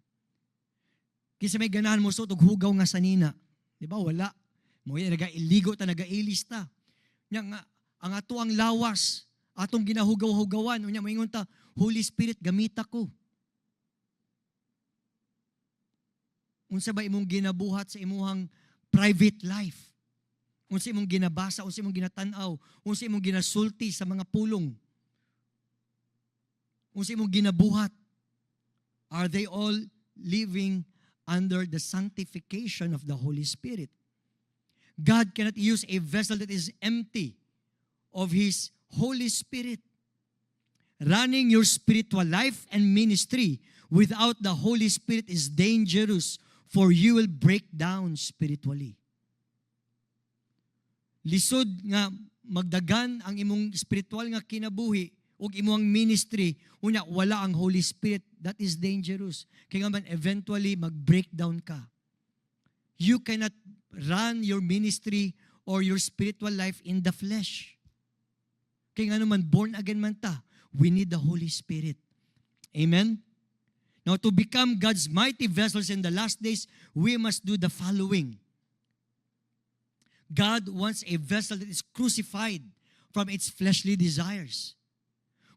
Kisa may ganahan mo so, hugaw nga sanina. Di ba? Wala. Mo yan, nag-iligo ta, nag-ilis ta. Ang ato ang lawas, atong ginahugaw-hugawan, unya moingon ta, Holy Spirit, gamita ko. Unsa ba imong ginabuhat sa imuhang private life? Unsa imong ginabasa, unsa imong ginatan-aw, unsa imong ginasulti sa mga pulong? Unsa imong ginabuhat? Are they all living under the sanctification of the Holy Spirit? God cannot use a vessel that is empty of His Holy Spirit. Running your spiritual life and ministry without the Holy Spirit is dangerous, for you will break down spiritually. Lisod nga magdagan ang imong spiritual nga kinabuhi ug imong ministry, unya wala ang Holy Spirit, that is dangerous. Kaya nga man eventually mag-breakdown ka. You cannot run your ministry or your spiritual life in the flesh. Kaya nga naman born again man ta, we need the Holy Spirit. Amen? Now, to become God's mighty vessels in the last days, we must do the following. God wants a vessel that is crucified from its fleshly desires.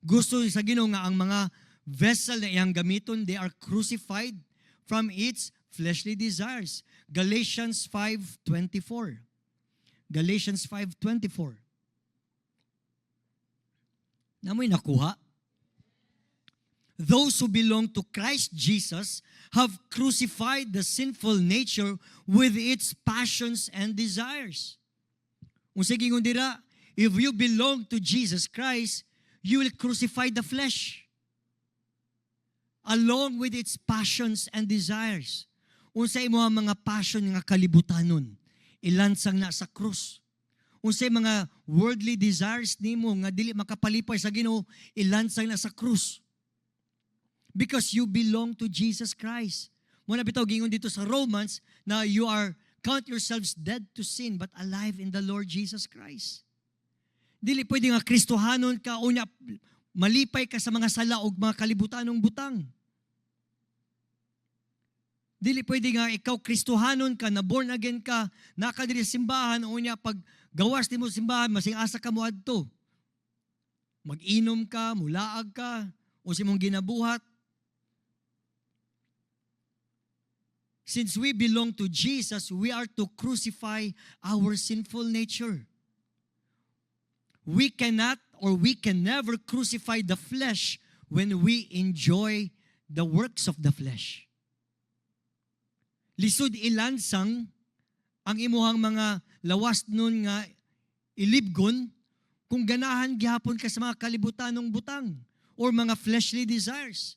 Gusto sa Ginoo nga ang mga vessel na iyang gamiton, they are crucified from its fleshly desires. Galatians 5:24. Galatians 5:24. Namoy nakuha? Those who belong to Christ Jesus have crucified the sinful nature with its passions and desires. Unsa gingon dira? If you belong to Jesus Christ, you will crucify the flesh along with its passions and desires. Unsa imong mga passion nga kalibutanon, ilansang na sa krus. Unsa mga worldly desires nimo nga dili makapalipay sa Ginoo, ilansang na sa krus. Because you belong to Jesus Christ. Muna bitaw gingon dito sa Romans na you are count yourselves dead to sin but alive in the Lord Jesus Christ. Dili pwede nga Kristohanon ka o malipay ka sa mga sala o mga kalibutanong butang. Dili pwede nga ikaw Kristohanon ka, na born again ka, nakadiri sa simbahan, o pag gawas nimo sa simbahan, masing asa ka mo adto. Mag-inom ka, mulaag ka, o si mong ginabuhat. Since we belong to Jesus, we are to crucify our sinful nature. We cannot or we can never crucify the flesh when we enjoy the works of the flesh. Lisod ilansang ang imuhang mga lawas nun nga ilibgon kung ganahan gihapon ka sa mga kalibutanong butang or mga fleshly desires.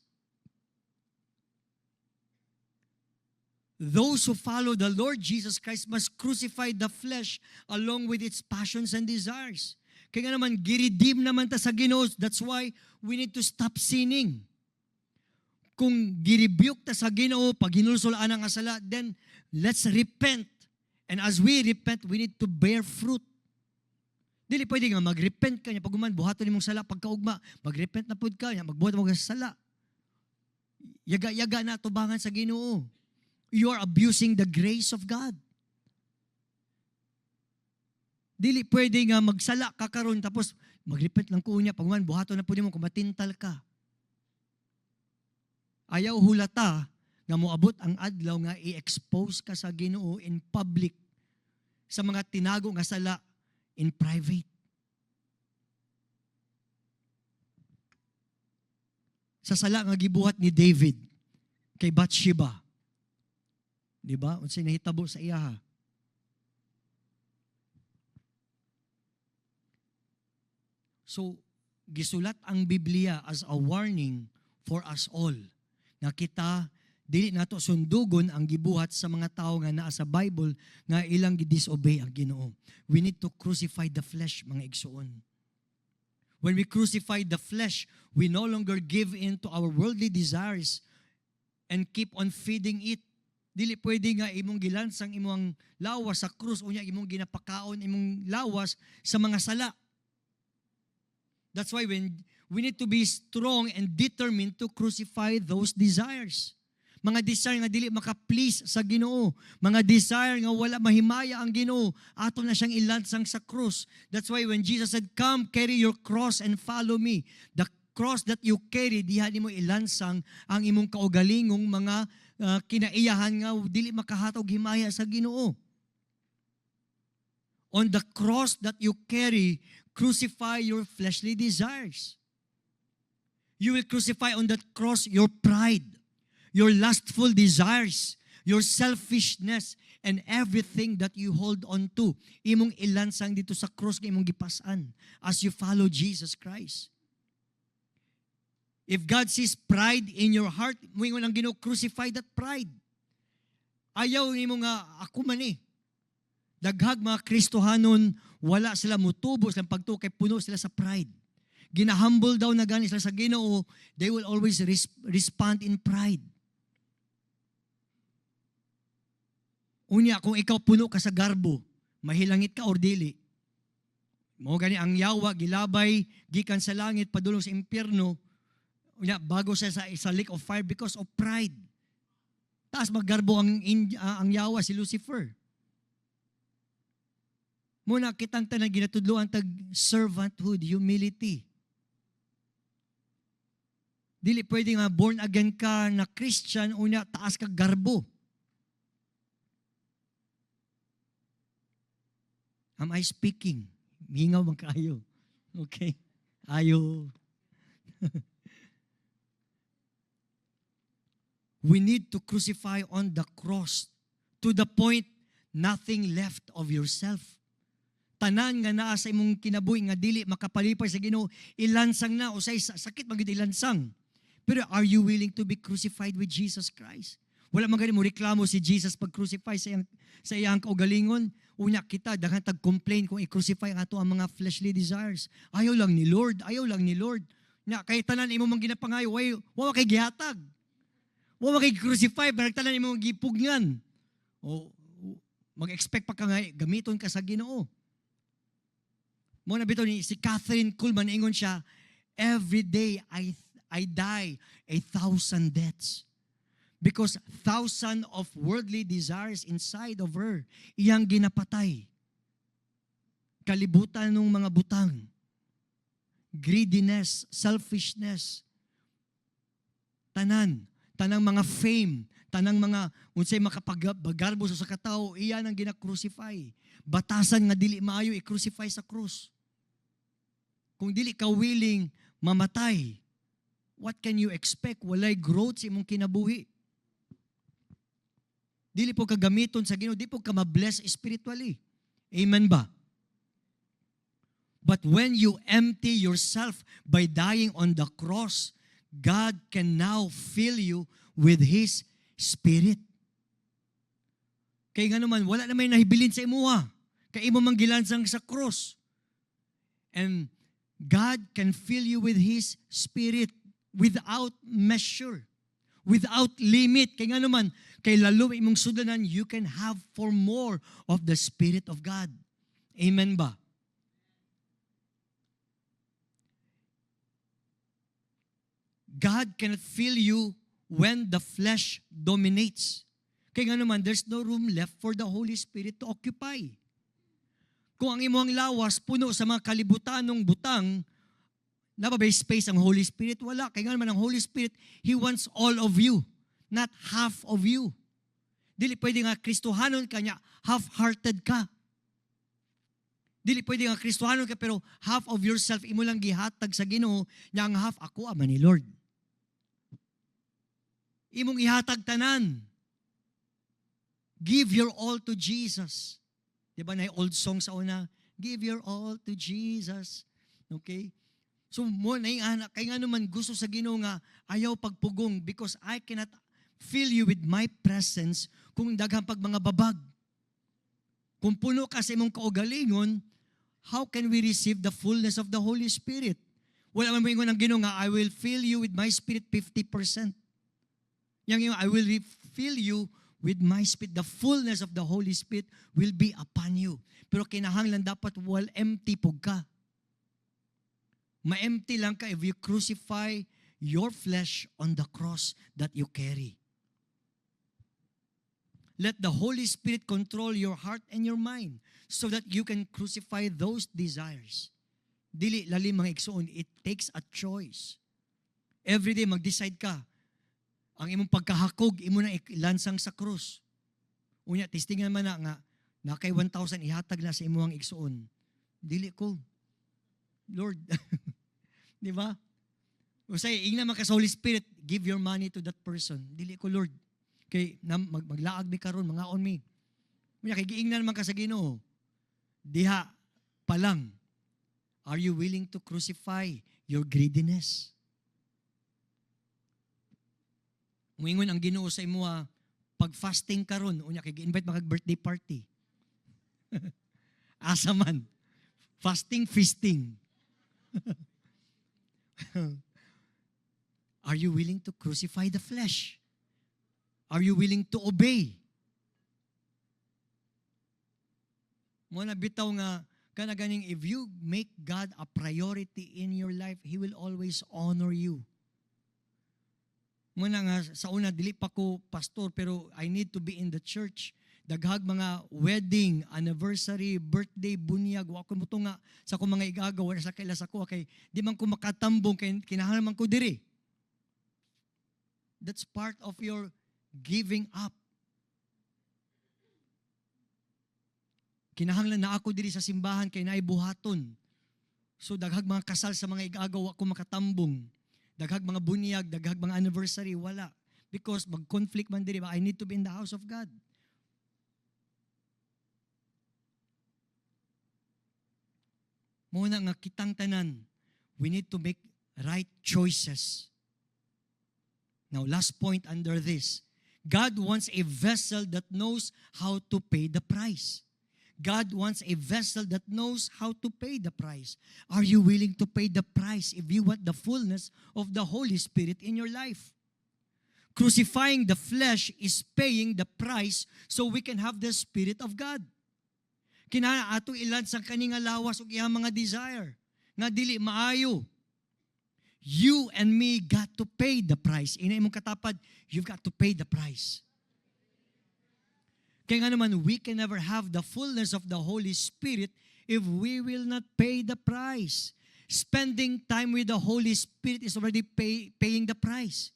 Those who follow the Lord Jesus Christ must crucify the flesh along with its passions and desires. Kaya nga naman, giredeem naman ta sa Ginoo. That's why we need to stop sinning. Kung girebuke ta sa Ginoo, pag hinulsulaan ang asala, then let's repent. And as we repent, we need to bear fruit. Dili pwede nga mag-repent ka niya, pag uman, buhaton nimong sala, pagkaugma, mag-repent na pud ka niya, magbuhat mo sa sala. Yaga-yaga na tubangan sa Ginoo. You are abusing the grace of God. Dili pwede nga magsala ka karon tapos mag-repent lang ko niya, pag uman, buhaton na pud nimo kung matintal ka. Ayaw hulata nga moabot ang adlaw nga i-expose ka sa Ginoo in public sa mga tinago nga sala in private. Sa sala nga gibuhat ni David kay Bathsheba. Di ba? Unsay nahitabo sa iya. So, gisulat ang Biblia as a warning for us all na kita dili nato sundugon ang gibuhat sa mga tao nga naa sa Bible nga ilang gidisobey ang Ginoo. We need to crucify the flesh, mga igsoon. When we crucify the flesh, we no longer give in to our worldly desires and keep on feeding it. Dili pwede nga imong gilansang imong lawas sa krus unya imong ginapakaon imong lawas sa mga sala. That's why when we need to be strong and determined to crucify those desires. Mga desire nga dili maka-please sa Ginoo. Mga desire nga wala mahimaya ang Ginoo. Ato na siyang ilansang sa cross. That's why when Jesus said, "Come, carry your cross and follow me." The cross that you carry, diha nimo ilansang ang imong kaugalingong mga kinaiyahan nga dili makahatog himaya sa Ginoo. On the cross that you carry, crucify your fleshly desires. You will crucify on that cross your pride, your lustful desires, your selfishness, and everything that you hold on to. Imong ilansang dito sa cross nga imong gipasan as you follow Jesus Christ. If God sees pride in your heart, moingon ang Ginoo, crucify that pride. Ayaw nimo nga ako man daghag mga Kristohanon, wala sila mutubo sa pagtukay, puno sila sa pride. Ginahumble daw na gani sila sa Ginoo, they will always respond in pride. Unya, kung ikaw puno ka sa garbo, mahilangit ka or dili. Mo gani ang yawa, gilabay, gikan sa langit, padulong sa impyerno, unya, bago siya sa lake of fire because of pride. Taas maggarbo ang yawa si Lucifer. Muna kitang tanang ginatudloan tag servanthood, humility. Dili pwede nga born again ka na Christian, unya taas ka garbo. Am I speaking? Hingaw man kayo. Okay? Ayo. We need to crucify on the cross to the point nothing left of yourself. tanan nga naa sa imong kinabuhi nga dili makapalipay sa Ginoo, ilansang na usay sakit magid ilansang. Pero are you willing to be crucified with Jesus Christ? Wala man gani mo reklamo si Jesus pag crucify sa iyang kaugalingon. Unya kita daghan tag complain kung i-crucify ang ato ang mga fleshly desires. Ayaw lang ni Lord, ayaw lang ni Lord. Nya kay tanan imo man ginapangayo, wa kay gihatag. Wa kay crucify, pero tanan imo gipugnan. O mag-expect pa ka nga gamiton ka sa Ginoo. Mo na bitaw ni si Catherine Kuhlman ingon siya, every day I die 1,000 deaths. Because 1,000 of worldly desires inside of her, iyang ginapatay. Kalibutan ng mga butang. Greediness, selfishness. Tanang mga fame, tanang mga unsay makapagarbo sa katao, iyan ang gina-crucify. Batasan nga dili maayo i-crucify sa krus. Kung dili ka willing mamatay, what can you expect? Walay growth sa imong kinabuhi. Dili po kagamiton sa Ginoo, di po ka ma-bless spiritually. Amen ba? But when you empty yourself by dying on the cross, God can now fill you with His Spirit. Kaya nga naman, wala na may nahibilin sa imuha. Kaya imo mang gilansang sa cross. And God can fill you with His Spirit without measure, without limit. Kaya nga naman, kay lalo imong sudanan, you can have for more of the Spirit of God. Amen ba? God cannot fill you when the flesh dominates. Kaya nga naman, there's no room left for the Holy Spirit to occupy. Kung ang imong lawas puno sa mga kalibutanong butang, nababay space ang Holy Spirit? Wala. Kaya nga naman ang Holy Spirit, He wants all of you, not half of you. Dili pwede nga Kristohanon ka niya, half-hearted ka. Dili pwede nga Kristohanon ka pero half of yourself imo lang gihatag sa Ginoo, nya ang half ako ama ni Lord. Imong ihatag tanan. Give your all to Jesus. Diba na old song sa una? Give your all to Jesus. Okay? So mo na anak, kaya nga naman gusto sa Ginoo nga ayaw pagpugong because I cannot fill you with my presence kung daghang pag mga babag. Kung puno ka sa imong kaugalingon, how can we receive the fullness of the Holy Spirit? Wala man mo ingon ang Ginoo nga I will fill you with my spirit 50%. Yang I will fill you with my Spirit. The fullness of the Holy Spirit will be upon you. Pero kinahanglan dapat empty po ka. Ma-empty lang ka if you crucify your flesh on the cross that you carry. Let the Holy Spirit control your heart and your mind so that you can crucify those desires. Dili lalim mga igsoon, it takes a choice. Every day mag-decide ka. Ang imong pagkahakog, imo na ilansang sa krus. Unya, testingan man na kay 1,000 ihatag na sa imong igsoon. Dili ko. Lord, di ba? O say, ingna man ka sa Holy Spirit, give your money to that person. Dili ko, Lord. Kay maglaag mi karon, mga on mi. Unya, kay giingnan man ka sa Ginoo. Diha pa lang. Are you willing to crucify your greediness? Muingon ang Ginoo sa imuha, pag fasting karon, unya kay gi-invite makag birthday party. Asa man. Fasting, feasting. Are you willing to crucify the flesh? Are you willing to obey? Mo na bitaw nga kana ganing if you make God a priority in your life, He will always honor you. Muna nga, sa una, dili pa ko pastor, pero I need to be in the church. Daghag mga wedding, anniversary, birthday, bunyag, wako mo to nga, sa ko mga igagawa, sa kaila sa ko, kay di man ko makatambong, kay kinahanglan man ko diri. That's part of your giving up. Kinahanglan na ako diri sa simbahan, kay naay buhaton. So daghag mga kasal sa mga igagawa ko makatambong. Daghag mga bunyag, daghag mga anniversary, wala. Because mag-conflict man diri ba, I need to be in the house of God. Muna nga kitang tanan, we need to make right choices. Now, last point under this. God wants a vessel that knows how to pay the price. God wants a vessel that knows how to pay the price. Are you willing to pay the price if you want the fullness of the Holy Spirit in your life? Crucifying the flesh is paying the price so we can have the Spirit of God. Kinahanglan ato ilan sa kaninga lawas ug iyang mga desire nga dili maayo. You and me got to pay the price. Ina imong katapad, you've got to pay the price. Kaya nga naman, we can never have the fullness of the Holy Spirit if we will not pay the price. Spending time with the Holy Spirit is already paying the price.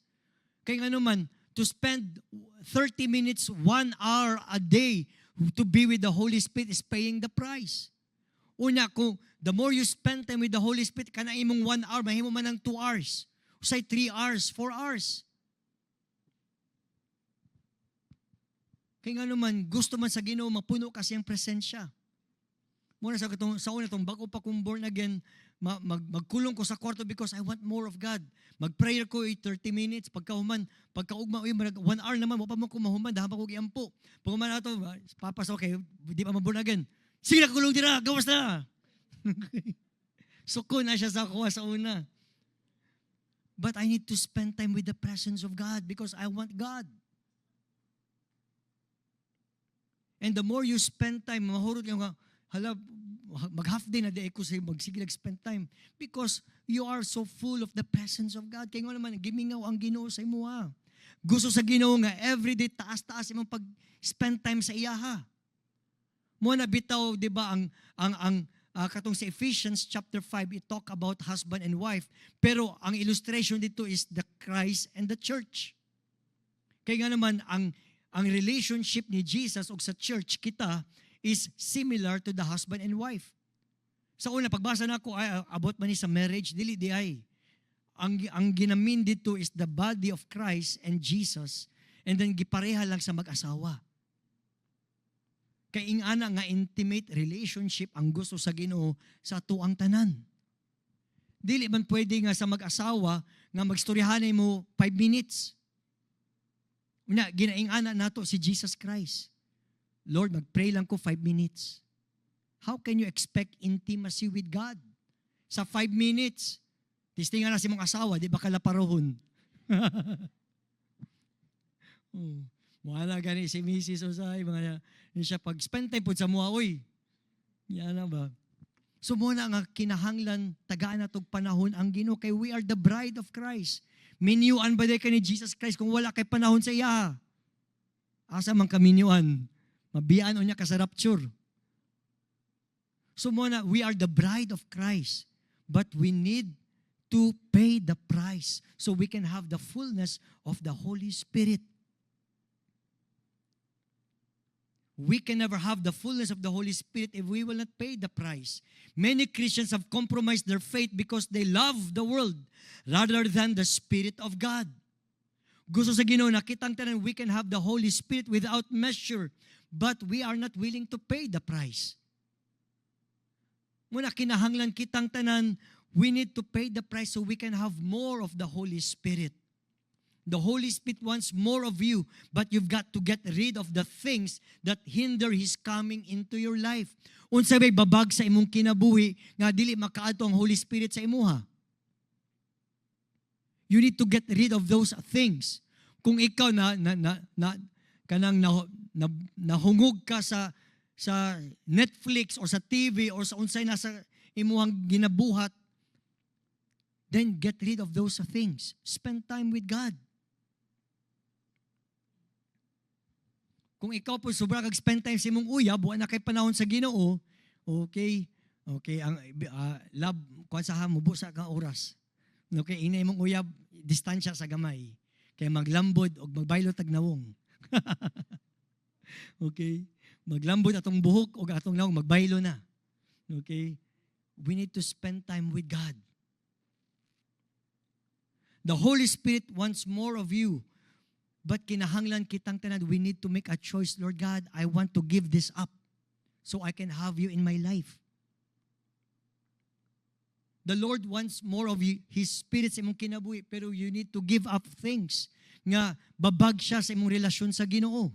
Kaya nga naman, to spend 30 minutes, 1 hour a day to be with the Holy Spirit is paying the price. Una, kung the more you spend time with the Holy Spirit, kana imong 1 hour, mahimo man ng 2 hours. Usay 3 hours, 4 hours. Kaya nga naman, gusto man sa Ginoo, mapuno kasi ang presensya. Muna sa una, bago pa kong born again, magkulong ko sa kwarto because I want more of God. Mag-prayer ko 30 minutes, pagkaugma, 1 hour naman, wapa mo ko mahuman, dahan pa ko giampo. Pagkuman na ito, papas, okay, di pa maborn again. Sige na, kulong dira, gawas na. Suko na siya sa kuha sa una. But I need to spend time with the presence of God because I want God. And the more you spend time, mahurot yung hala, mag-half day na di ko say magsige spend time because you are so full of the presence of God. Kaya nga naman, gimingaw ang Ginoo sa imo ha. Gusto sa Ginoo nga everyday taas-taas imong pag-spend time sa iya ha. Mo na bitaw, di ba, ang katong sa Ephesians chapter 5, it talk about husband and wife. Pero ang illustration dito is the Christ and the church. Kaya nga naman, ang relationship ni Jesus o sa church kita is similar to the husband and wife. Sa una, pagbasa na ako, about man sa marriage, dili di ay. Ang ginamin dito is the body of Christ and Jesus, and then gipareha lang sa mag-asawa. Kaya ingana nga intimate relationship ang gusto sa Ginoo sa tuang tanan. Dili man pwede nga sa mag-asawa nga magstoryahanay mo 5 minutes. Una, ginaingana nato si Jesus Christ. Lord, mag-pray lang ko 5 minutes. How can you expect intimacy with God? Sa 5 minutes, tistingan na si mong asawa, di ba kalaparohon? Wala gani si Mrs. Osay, mga siya pag-spend time po sa mua, uy. Yan na ba? So muna nga kinahanglan, tagaan na itong panahon ang Ginoo kay we are the bride of Christ. Minyuan ba day ka ni Jesus Christ kung wala kay panahon sa iya? Asa man ka minyuan? Mabiyaan o niya ka sa rapture. So muna, we are the bride of Christ. But we need to pay the price so we can have the fullness of the Holy Spirit. We can never have the fullness of the Holy Spirit if we will not pay the price. Many Christians have compromised their faith because they love the world rather than the Spirit of God. Gusto sa Ginoo, nakitang tanan, we can have the Holy Spirit without measure, but we are not willing to pay the price. Muna kinahanglan kitang tanan, we need to pay the price so we can have more of the Holy Spirit. The Holy Spirit wants more of you, but you've got to get rid of the things that hinder His coming into your life. Unsa may babag sa imong kinabuhi nga dili makaadto ang Holy Spirit sa imuha. You need to get rid of those things. Kung ikaw nahungog ka sa Netflix or sa TV or sa unsay nasa imuhang ginabuhat, then get rid of those things. Spend time with God. Kung ikaw po sobra kag-spend time sa imong uyab, buwan na kay panahon sa Ginoo, okay, ang love, kuha sa hamubo sa kang oras. Okay, ina imong uyab, distansya sa gamay. Kaya maglambod o magbaylo tagnawong. Okay, maglambod atong buhok o atong nawong magbaylo na. Okay, we need to spend time with God. The Holy Spirit wants more of you. But kinahanglan kitang tanan, we need to make a choice. Lord God, I want to give this up so I can have you in my life. The Lord wants more of His Spirit sa imong kinabuhi, pero you need to give up things nga babag siya sa imong relasyon sa Ginoo.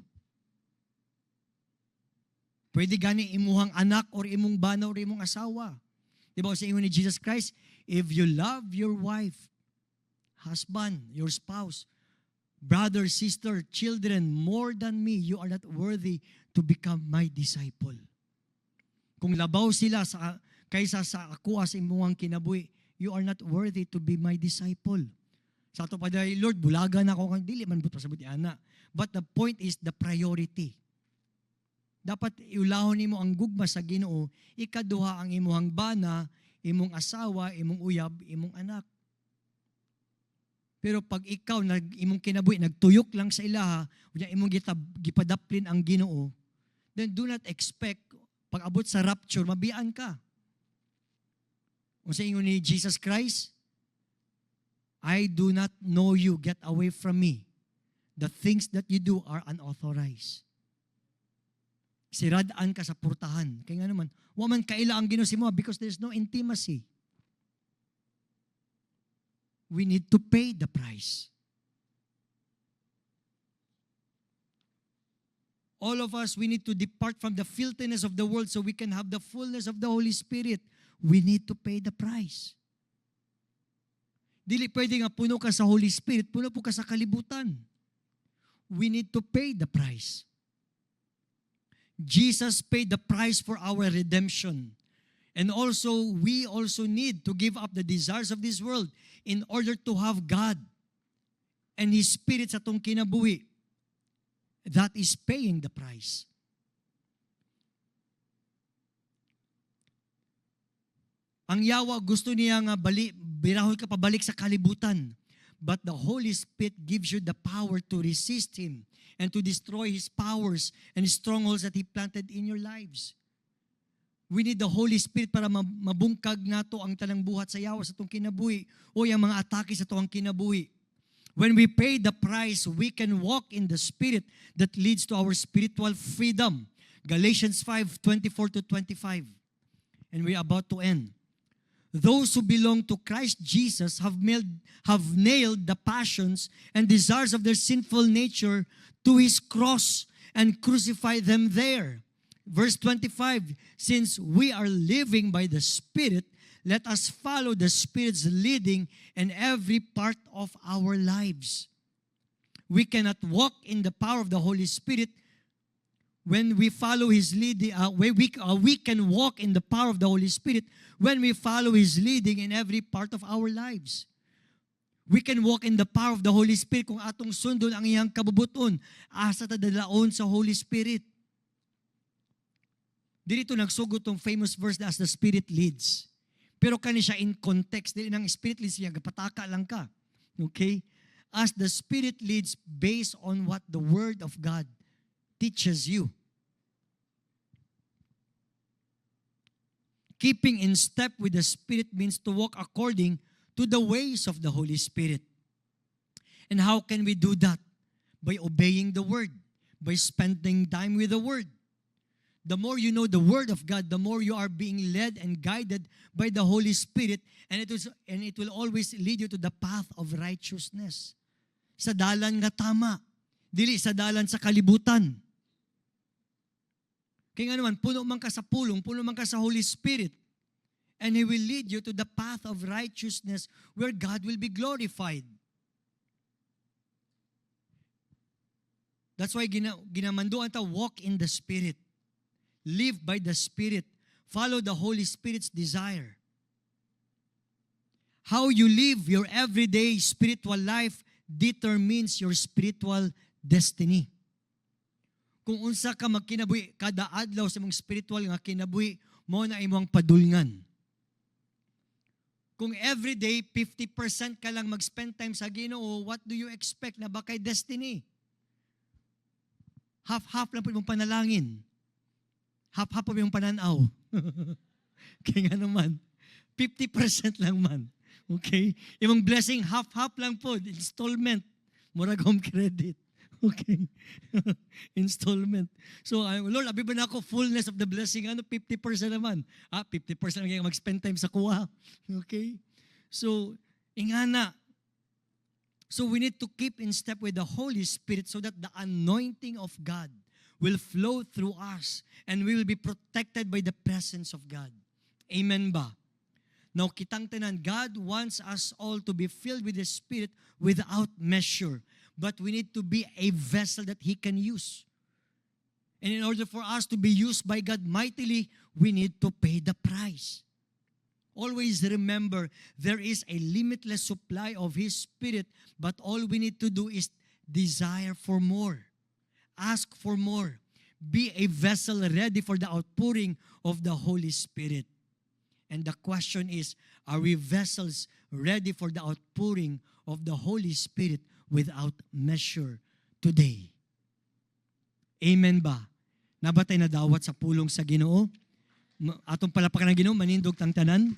Pwede gani imuhang anak or imong bana or imong asawa. Diba sa ingon ni Jesus Christ, if you love your wife, husband, your spouse, brother, sister, children, more than me, you are not worthy to become my disciple. Kung labaw sila kaysa sa ako sa imong kinabuhi, you are not worthy to be my disciple. Sa ato pa dahil, Lord, bulagan ako kang dili man but pasabot ni ana. But the point is the priority. Dapat iulahon nimo ang gugma sa Ginoo, ikaduha ang imong bana, imong asawa, imong uyab, imong anak. Pero pag ikaw imong kinabuhi nagtuyok lang sa ilaha, unya imong gipadaplin ang Ginoo, then do not expect pag abot sa rapture mabian ka. Kung sa ingon ni Jesus Christ, I do not know you, get away from me. The things that you do are unauthorized. Siradaan ka sa purtahan. Kaya nga naman, waman kaila ang Ginoo mo because there's no intimacy. We need to pay the price. All of us, we need to depart from the filthiness of the world so we can have the fullness of the Holy Spirit. We need to pay the price. Dili pwede nga puno ka sa Holy Spirit, puno po ka sa kalibutan. We need to pay the price. Jesus paid the price for our redemption. And also, we also need to give up the desires of this world in order to have God and His Spirit sa atong kinabuhi. That is paying the price. Ang yawa, gusto niya nga birahon ka pabalik sa kalibutan. But the Holy Spirit gives you the power to resist Him and to destroy His powers and strongholds that He planted in your lives. We need the Holy Spirit para mabungkag nato ang tanang buhat sa yawa sa itong kinabuhi o yung mga atake sa itong kinabuhi. When we pay the price, we can walk in the Spirit that leads to our spiritual freedom. Galatians 5:24-25. And we're about to end. Those who belong to Christ Jesus have nailed the passions and desires of their sinful nature to His cross and crucified them there. Verse 25, since we are living by the Spirit, let us follow the Spirit's leading in every part of our lives. We cannot walk in the power of the Holy Spirit when we follow His leading. We can walk in the power of the Holy Spirit when we follow His leading in every part of our lives. We can walk in the power of the Holy Spirit kung atong sundon ang iyang kabubuton asa ta dalaon sa Holy Spirit. Dito nagsugod tong famous verse na as the Spirit leads. Pero kani siya in context, dili nang Spirit leads siya, gapataka lang ka. Okay? As the Spirit leads based on what the Word of God teaches you. Keeping in step with the Spirit means to walk according to the ways of the Holy Spirit. And how can we do that? By obeying the Word, by spending time with the Word. The more you know the Word of God, the more you are being led and guided by the Holy Spirit, and it will always lead you to the path of righteousness. Sa dalan nga tama, dili sa dalan sa kalibutan. Kaya nga naman, puno man ka sa pulong, puno man ka sa Holy Spirit, and He will lead you to the path of righteousness where God will be glorified. That's why ginamanduan ta, walk in the Spirit. Live by the Spirit. Follow the Holy Spirit's desire. How you live your everyday spiritual life determines your spiritual destiny. Kung unsa ka magkinabuhi kada adlaw sa imong spiritual nga kinabuhi, mo na imong padulngan. Kung everyday 50% ka lang mag-spend time sa Ginoo, what do you expect na ba kay destiny? Half-half lang po imong panalangin. Half-half po yung pananaw. Kaya nga naman, 50% lang man. Okay? Imong blessing, half-half lang po, installment. Murag home credit. Okay. Installment. So, Lord, abi ba na ako, fullness of the blessing, 50% naman. 50% lang mag-spend time sa kuha. Okay? So, ingana. So, we need to keep in step with the Holy Spirit so that the anointing of God will flow through us and we will be protected by the presence of God. Amen ba? Now, kitang tanan, God wants us all to be filled with the Spirit without measure. But we need to be a vessel that He can use. And in order for us to be used by God mightily, we need to pay the price. Always remember, there is a limitless supply of His Spirit, but all we need to do is desire for more. Ask for more. Be a vessel ready for the outpouring of the Holy Spirit. And the question is, are we vessels ready for the outpouring of the Holy Spirit without measure today? Amen ba? Nabatay na dawat sa pulong sa Ginoo? Atong palapakan ng Ginoo, manindog tang tanan.